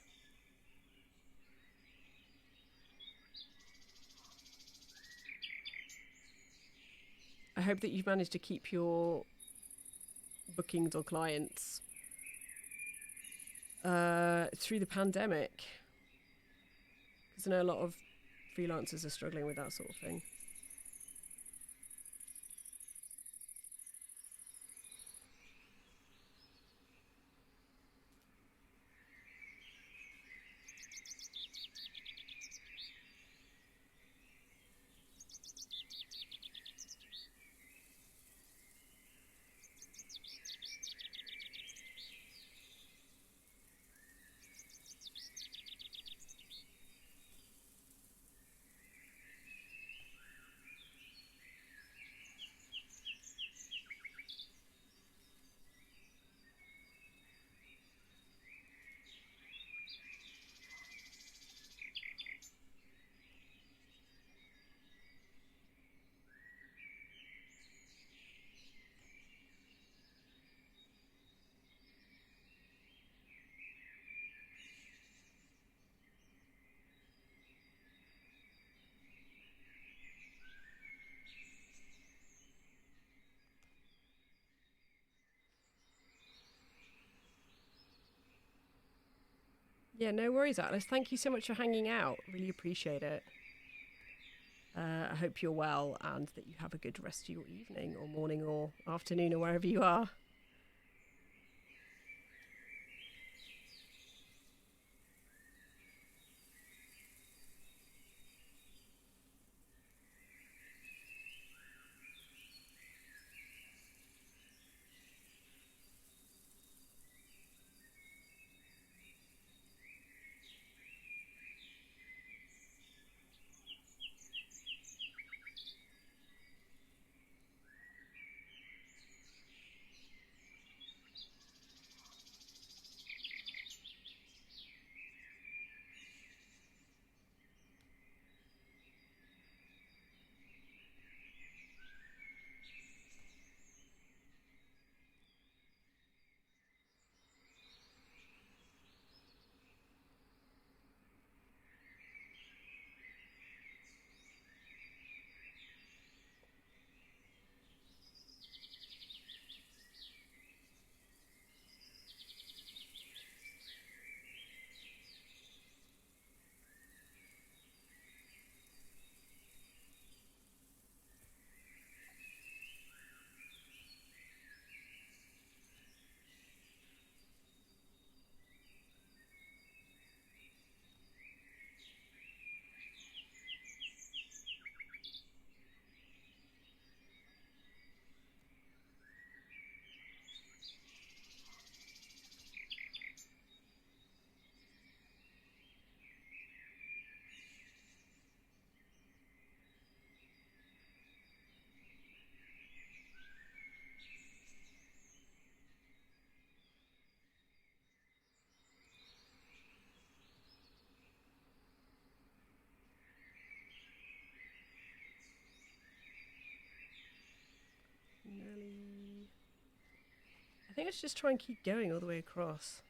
I hope that you've managed to keep your bookings or clients through the pandemic, because I know a lot of freelancers are struggling with that sort of thing. Yeah, no worries, Atlas. Thank you so much for hanging out. Really appreciate it. I hope you're well and that you have a good rest of your evening or morning or afternoon or wherever you are. Nelly. I think I should just try and keep going all the way across.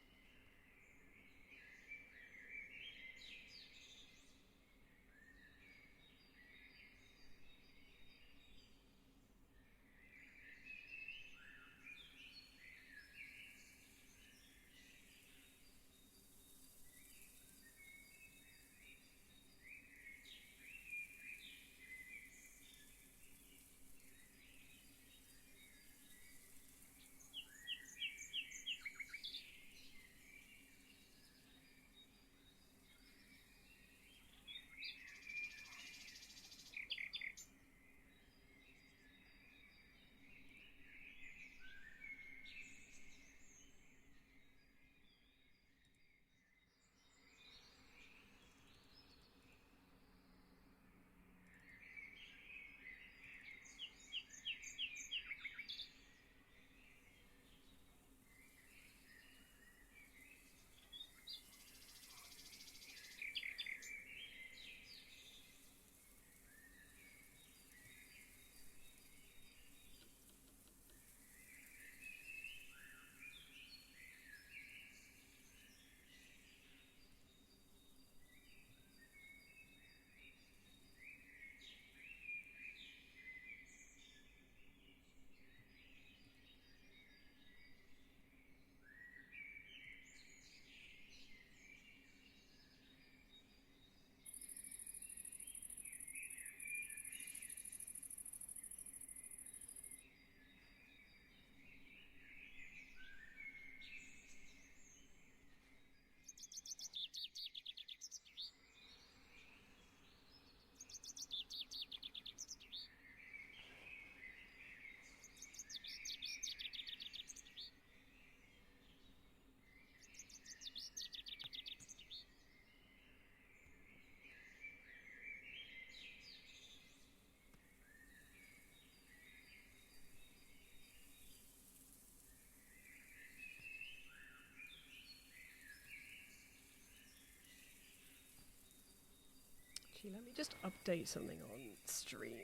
Actually, let me just update something on stream. Let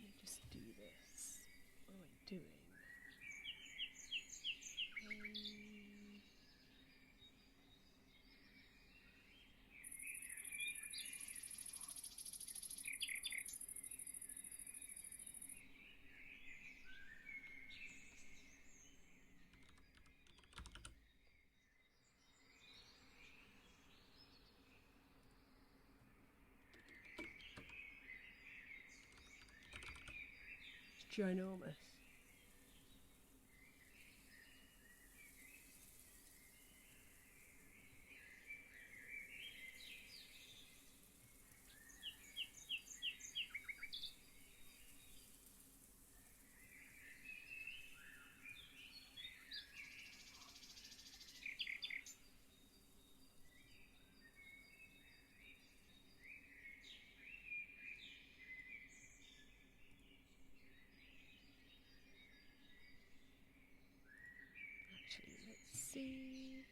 me just do this. What am I doing? ginormous. Actually, let's see.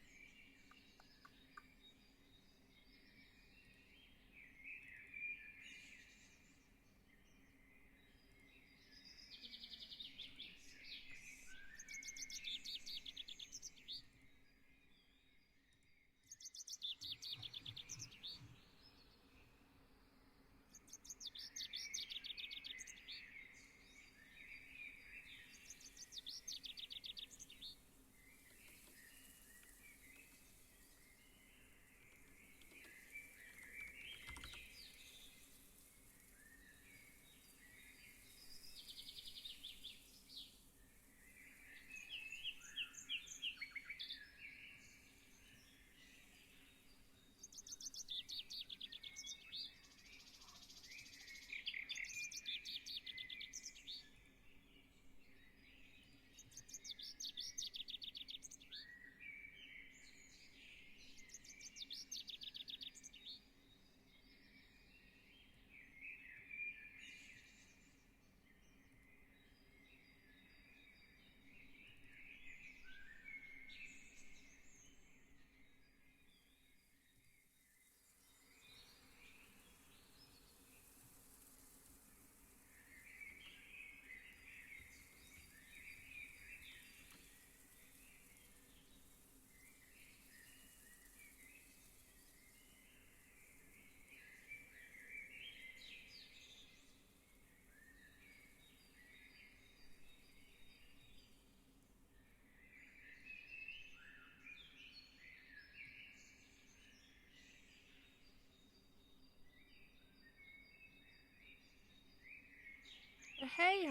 Hey,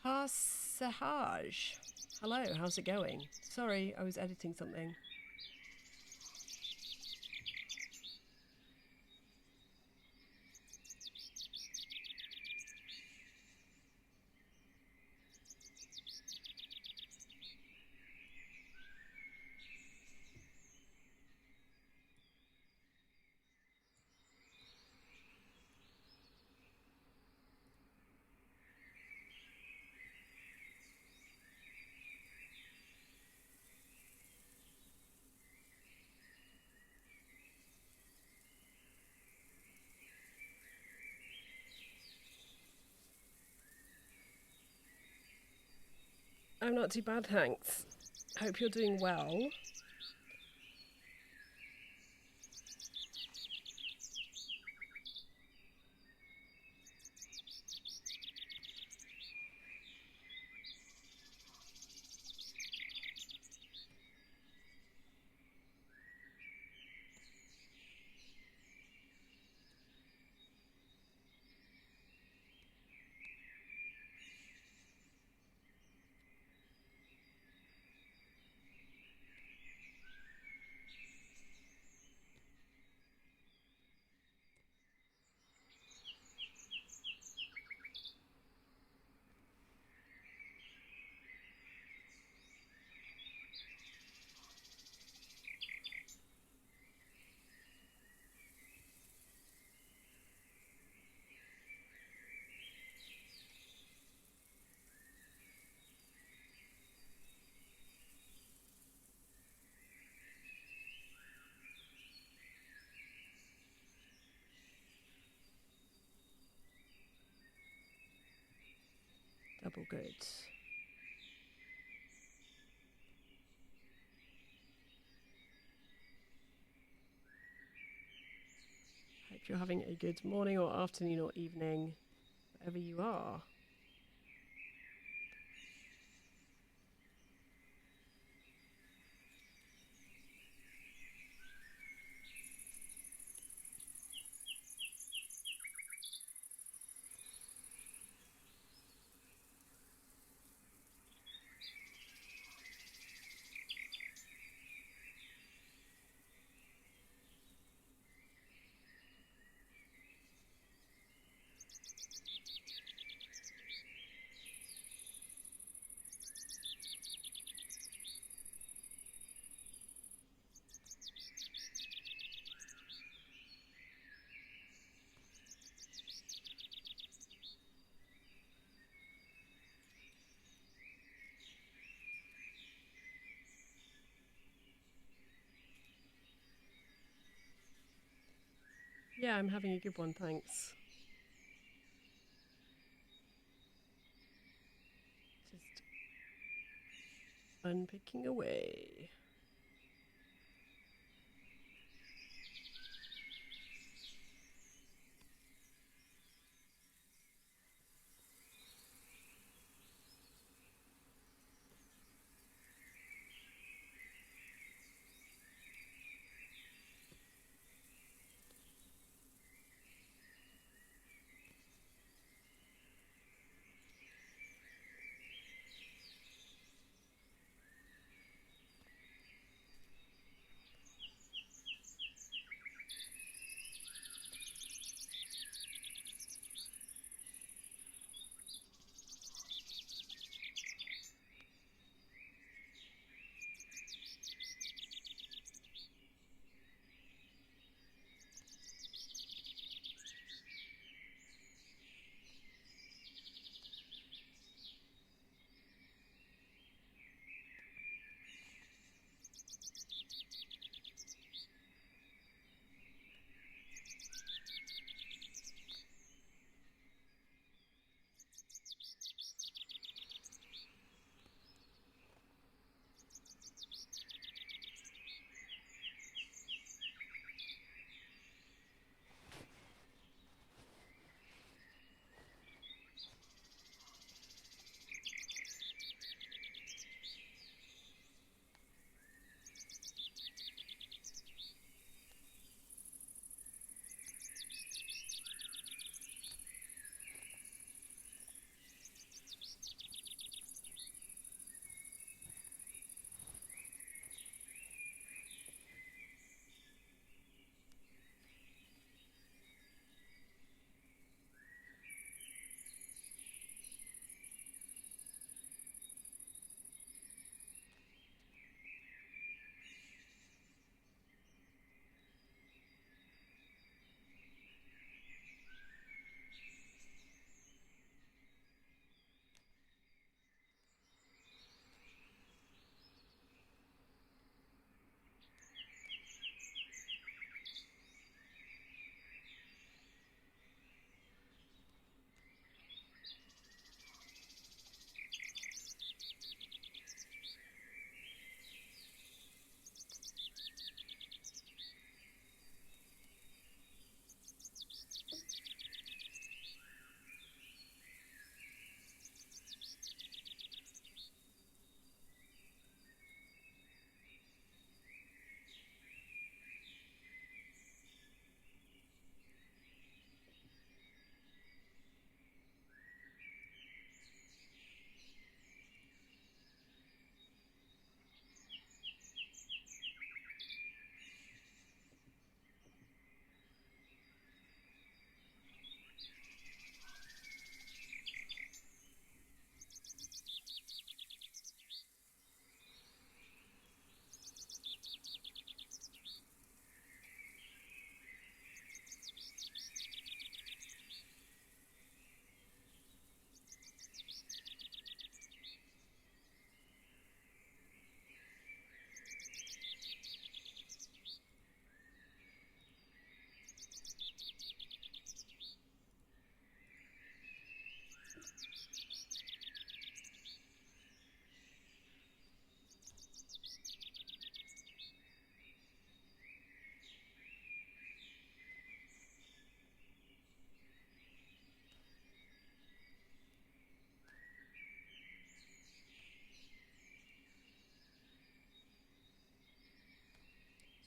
Harsahaj. Hello, how's it going? Sorry, I was editing something. I'm not too bad, thanks. Hope you're doing well. Double good. Hope you're having a good morning or afternoon or evening, wherever you are. Yeah, I'm having a good one, thanks. Just unpicking away.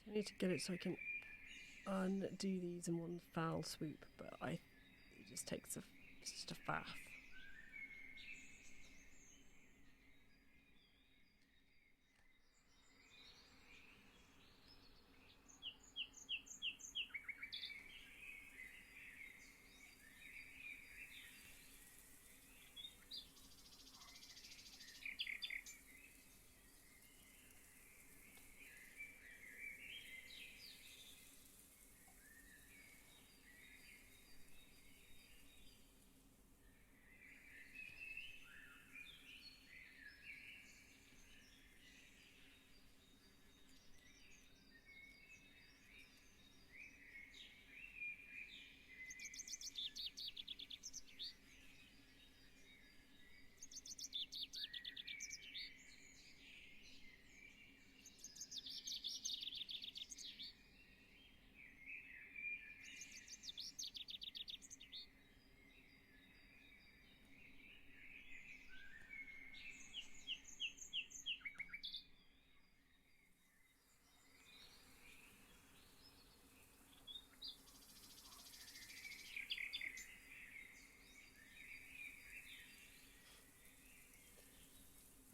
So I need to get it so I can undo these in one foul swoop, but it just takes it's just a faff.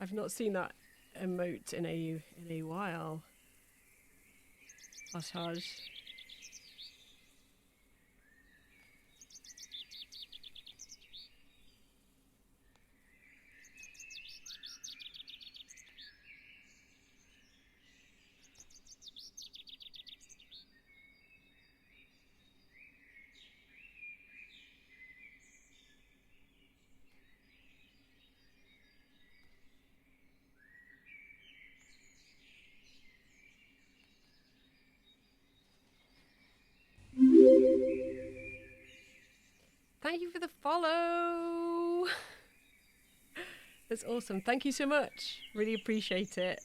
I've not seen that emote in a while. Haj. Thank you for the follow. That's awesome. Thank you so much. Really appreciate it.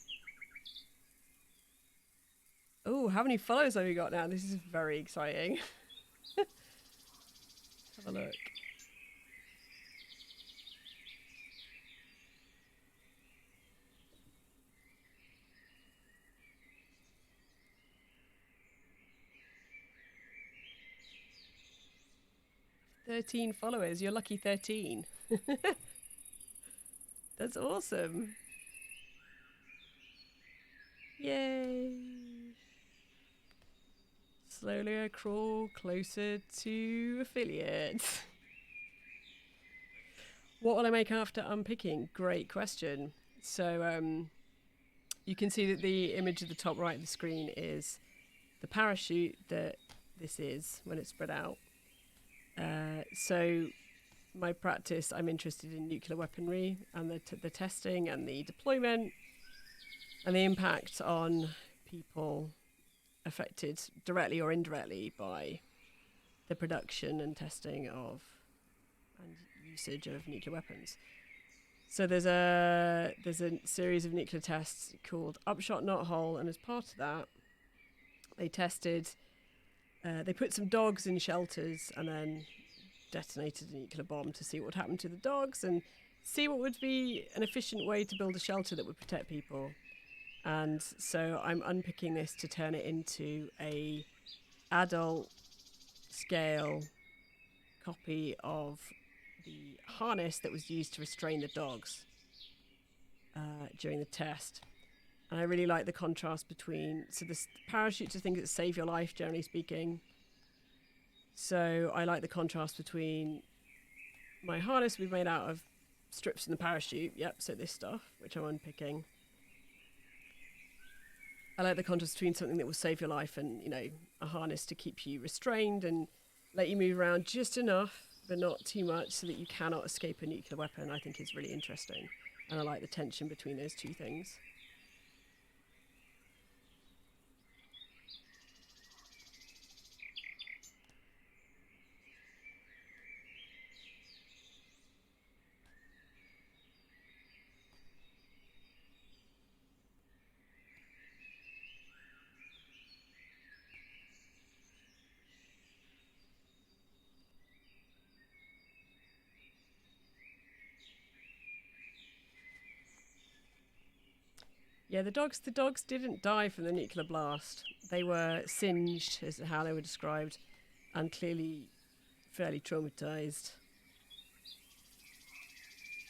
Oh, how many follows have we got now? This is very exciting. Have a look. $13 followers. You're lucky 13. That's awesome. Yay. Slowly I crawl closer to affiliate. What will I make after unpicking? Great question. So you can see that the image at the top right of the screen is the parachute that this is when it's spread out. So my practice, I'm interested in nuclear weaponry and the testing and the deployment and the impact on people affected directly or indirectly by the production and testing of and usage of nuclear weapons. So there's a series of nuclear tests called Upshot Not Hole, and as part of that, they tested. They put some dogs in shelters and then detonated a nuclear bomb to see what would happen to the dogs and see what would be an efficient way to build a shelter that would protect people. And so I'm unpicking this to turn it into a adult scale copy of the harness that was used to restrain the dogs during the test. And I really like the contrast between, so the parachutes are things that save your life, generally speaking. So I like the contrast between my harness will be made out of strips in the parachute. Yep, so this stuff, which I'm unpicking. I like the contrast between something that will save your life and, you know, a harness to keep you restrained and let you move around just enough, but not too much, so that you cannot escape a nuclear weapon, I think is really interesting. And I like the tension between those two things. Yeah, the dogs didn't die from the nuclear blast. They were singed, is how they were described, and clearly fairly traumatized.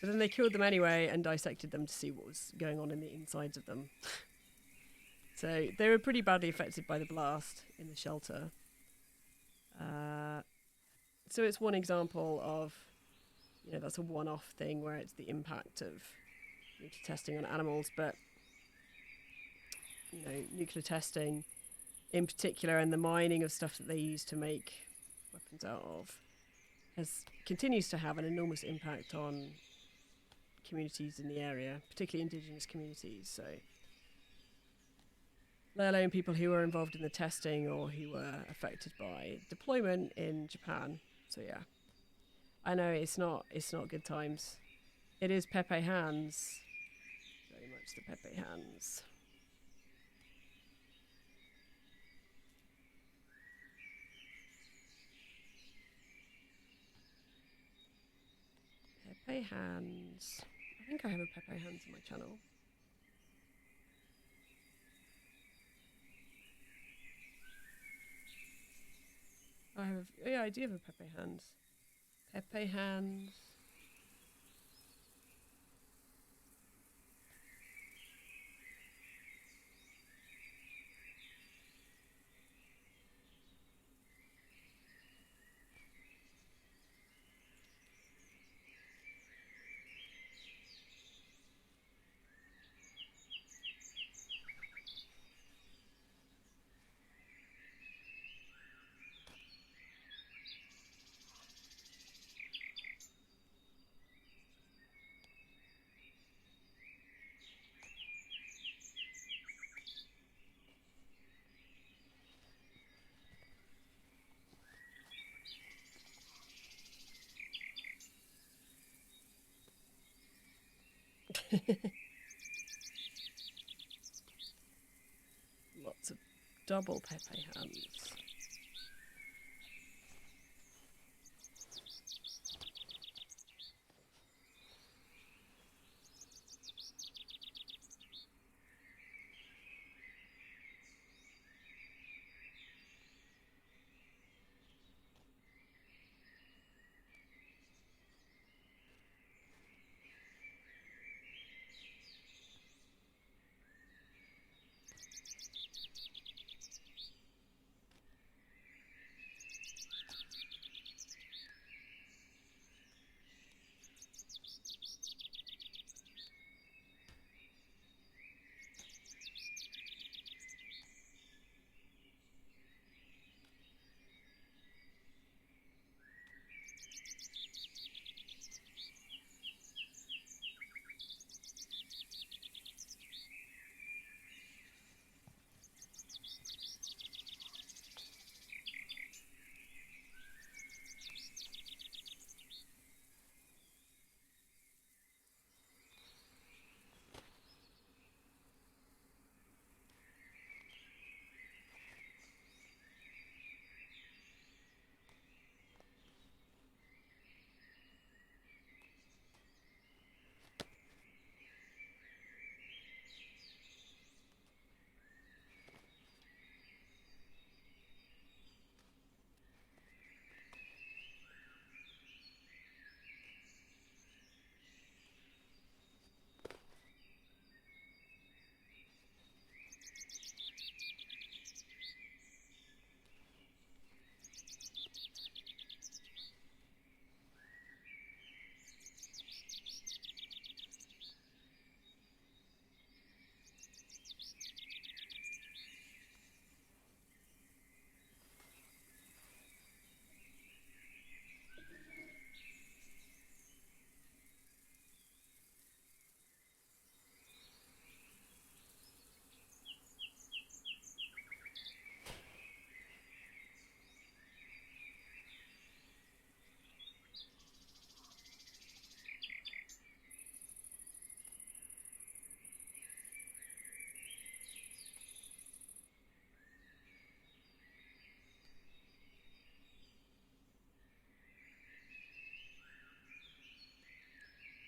But then they killed them anyway and dissected them to see what was going on in the insides of them. So they were pretty badly affected by the blast in the shelter. So it's one example of, you know, that's a one-off thing where it's the impact of nuclear testing on animals, but you know, nuclear testing in particular and the mining of stuff that they use to make weapons out of continues to have an enormous impact on communities in the area, particularly indigenous communities. So let alone people who were involved in the testing or who were affected by deployment in Japan. So yeah, I know it's not good times. It is Pepe hands, very much the Pepe hands. Pepe hands. I think I have a Pepe hands on my channel. I do have a Pepe hands. Pepe hands. Lots of double Pepe hands.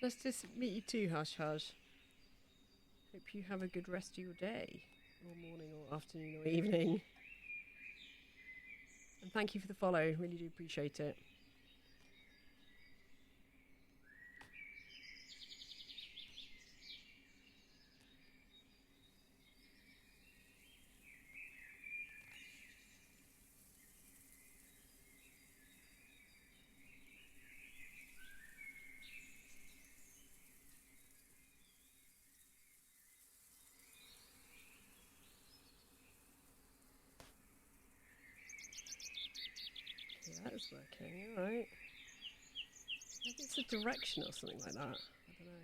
Nice to meet you too, Hush Hush. Hope you have a good rest of your day, or morning, or afternoon, or evening. And thank you for the follow. Really do appreciate it. Okay, that is working. All right. Maybe it's a direction or something like that. I don't know.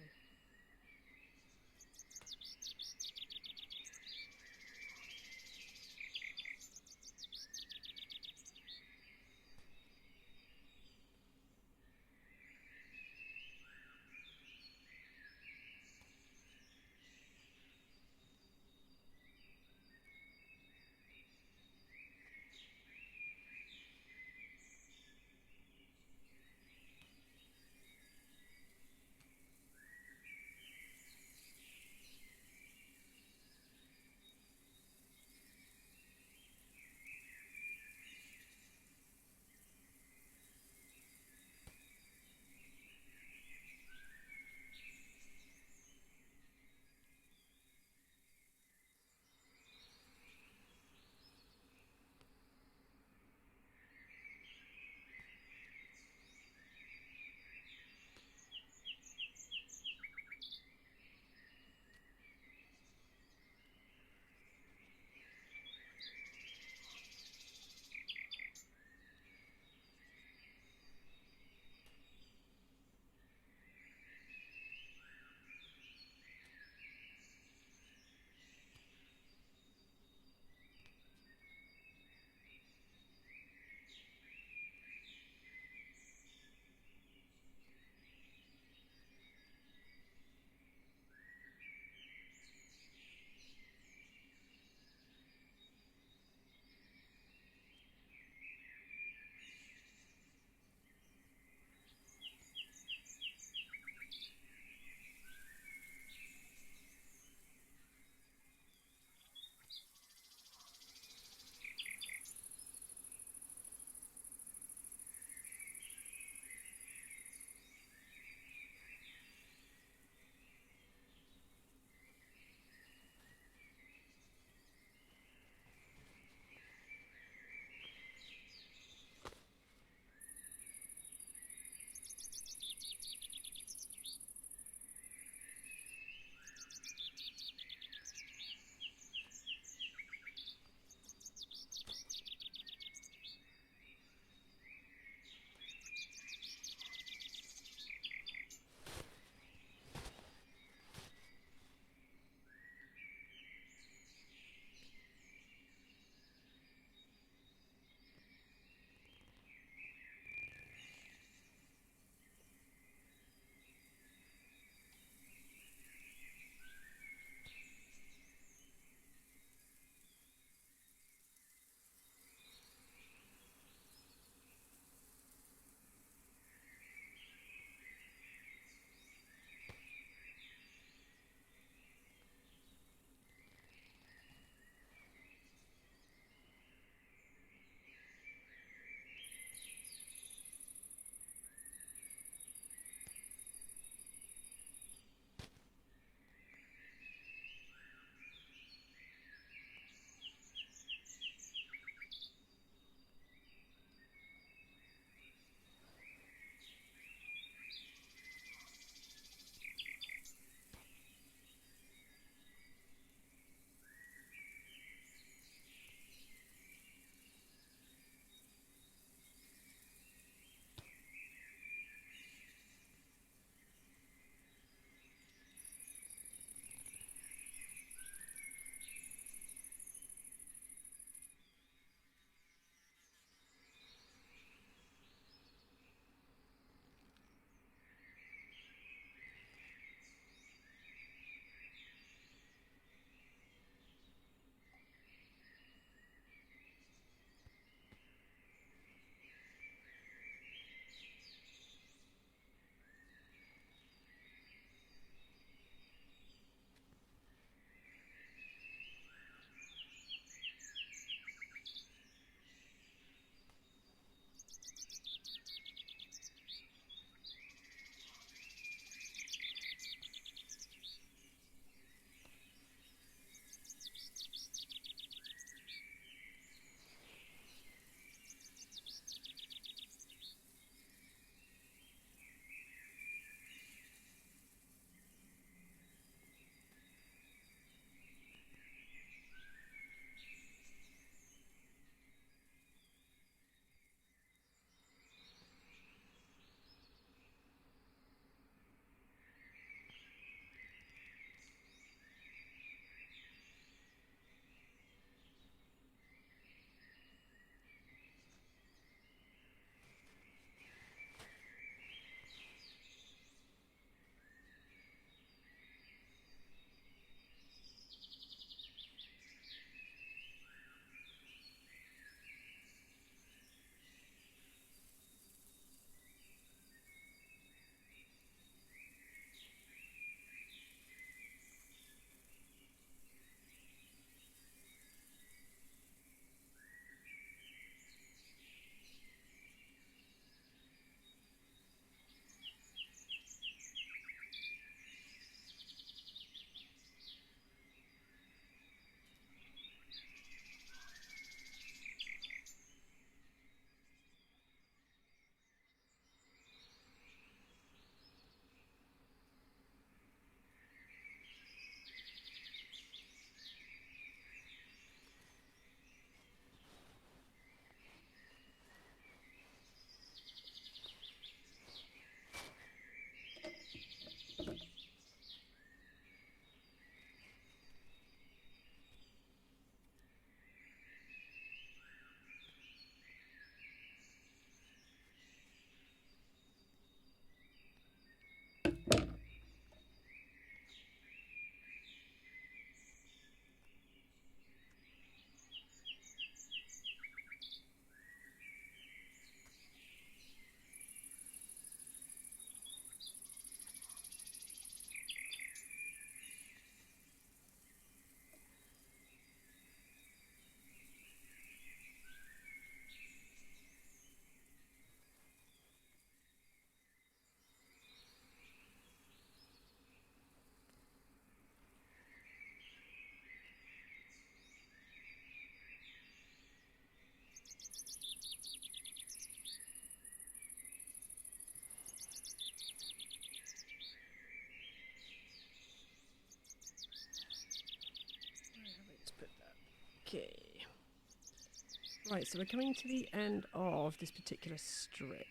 Right, so we're coming to the end of this particular strip,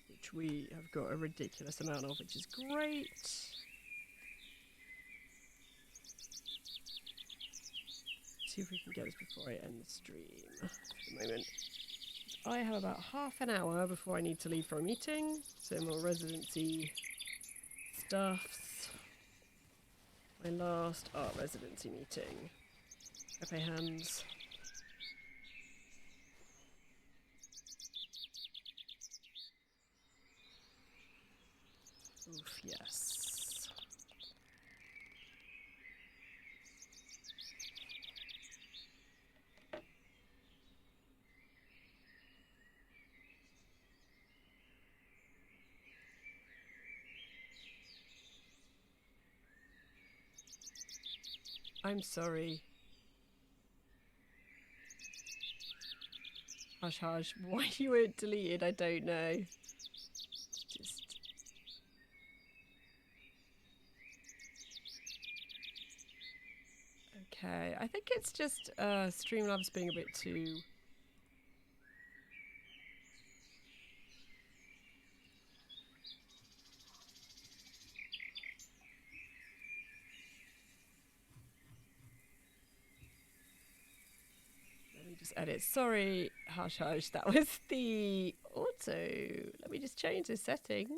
which we have got a ridiculous amount of, which is great. See if we can get this before I end the stream for the moment. I have about half an hour before I need to leave for a meeting, so more residency stuffs. My last art residency meeting. Happy hands. Oof, yes. I'm sorry. Hush hush. Why you weren't deleted, I don't know. Just... Okay, I think it's just Streamlabs being a bit too... Let me just edit. Sorry, hush hush. That was the auto. Let me just change the settings.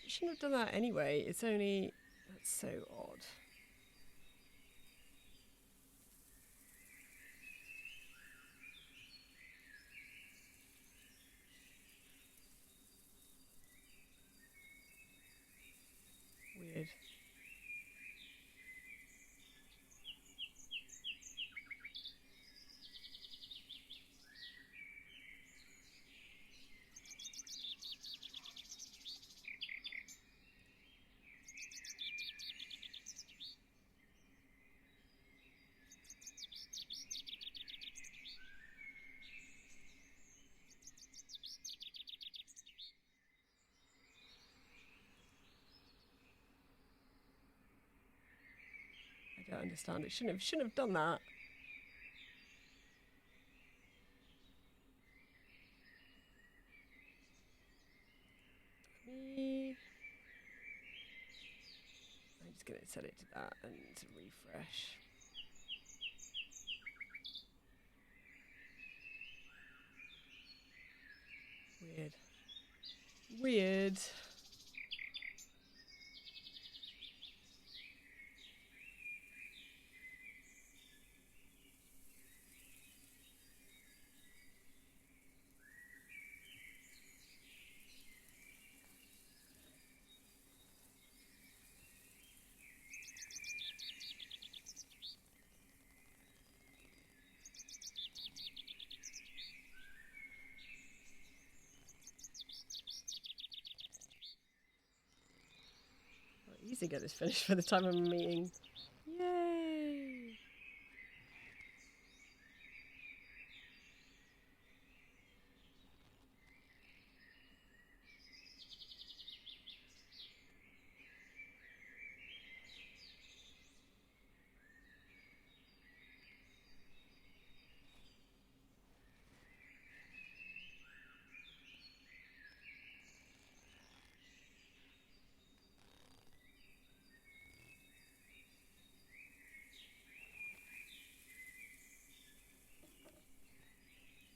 You shouldn't have done that anyway. It's only... That's so odd. Weird. I don't understand. It shouldn't have done that. I'm just going to set it to that and refresh. Weird. Weird. Easy to get this finished for the time of a meeting. Yay!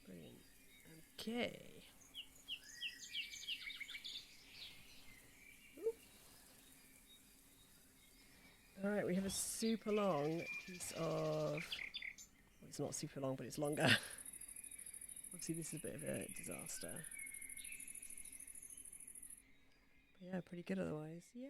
Brilliant. Okay. Alright, we have a super long piece of... Well, it's not super long, but it's longer. Obviously, this is a bit of a disaster. But yeah, pretty good otherwise. Yay!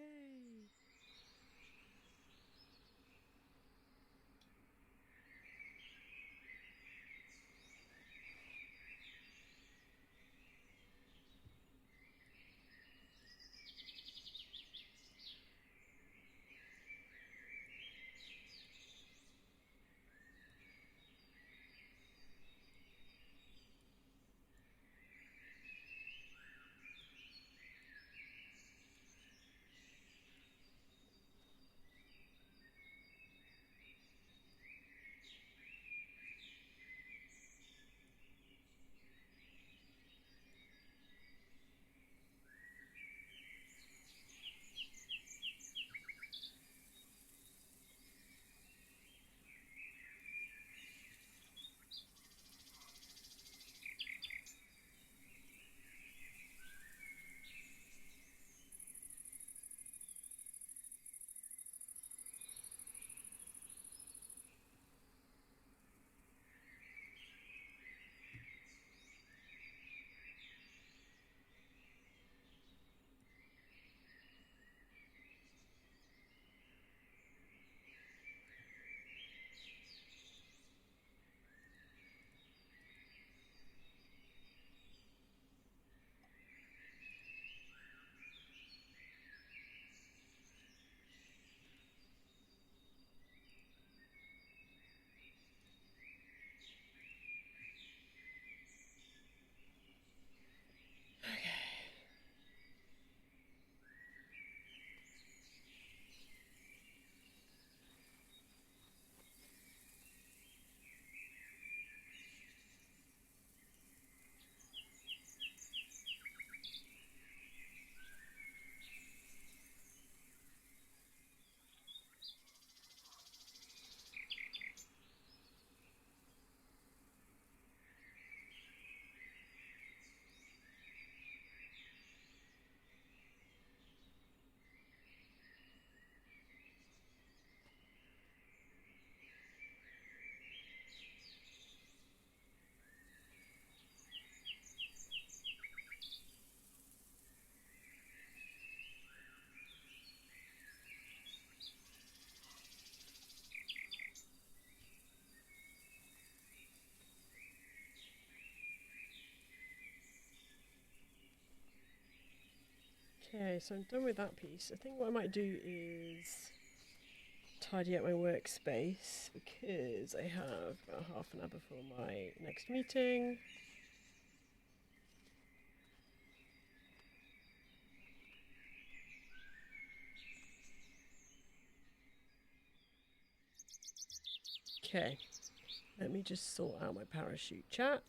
Okay, so I'm done with that piece. I think what I might do is tidy up my workspace because I have about half an hour before my next meeting. Okay, let me just sort out my parachute chat.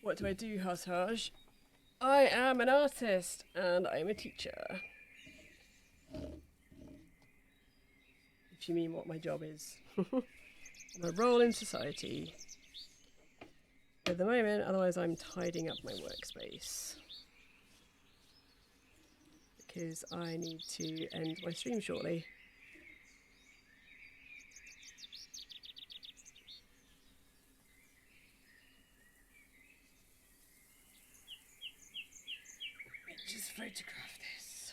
What do I do, Haj? I am an artist and I'm a teacher. If you mean what my job is. My role in society. At the moment, otherwise I'm tidying up my workspace. Because I need to end my stream shortly. Let me just photograph this.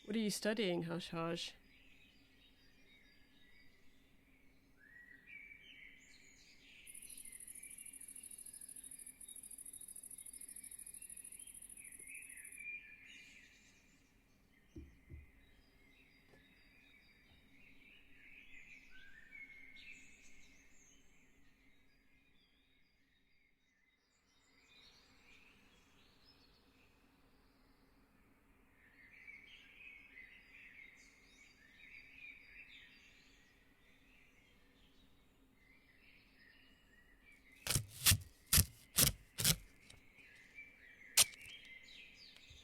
What are you studying, Haj?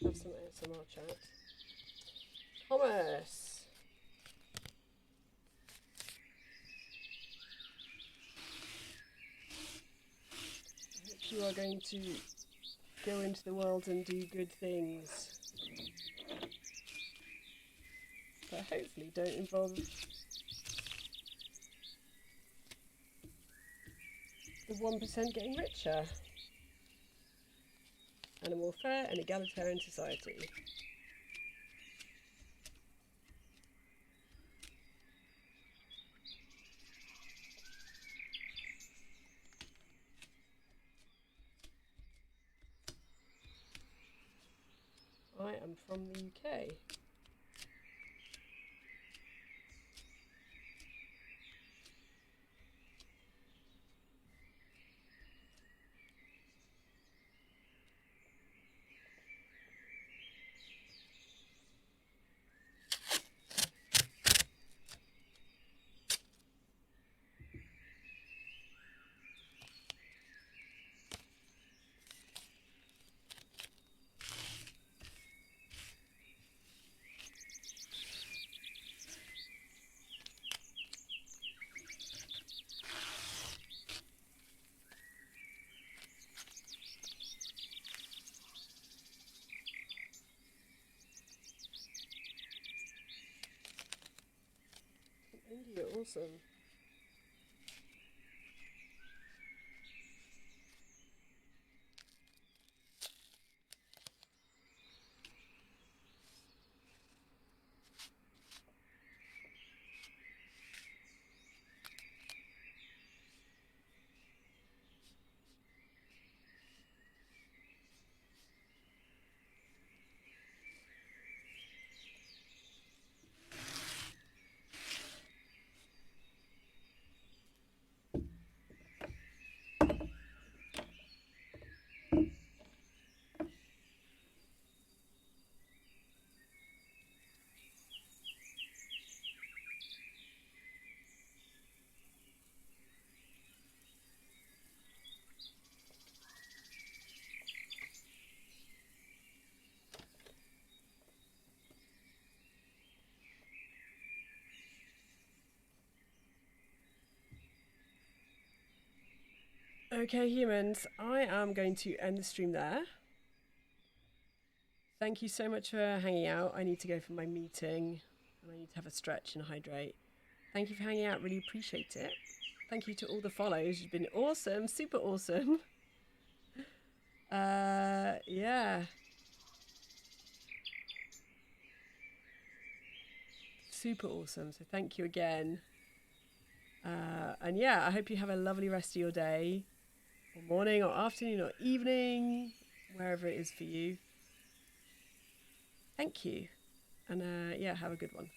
Have some ASMR chat. Thomas! I hope you are going to go into the world and do good things. But hopefully don't involve the 1% getting richer. And a more fair and egalitarian society. I am from the UK. Awesome. Okay, humans, I am going to end the stream there. Thank you so much for hanging out. I need to go for my meeting and I need to have a stretch and hydrate. Thank you for hanging out. Really appreciate it. Thank you to all the follows. You've been awesome. Super awesome. Yeah. Super awesome. So thank you again. And yeah, I hope you have a lovely rest of your day, or morning, or afternoon, or evening, wherever it is for you. Thank you. And yeah, have a good one.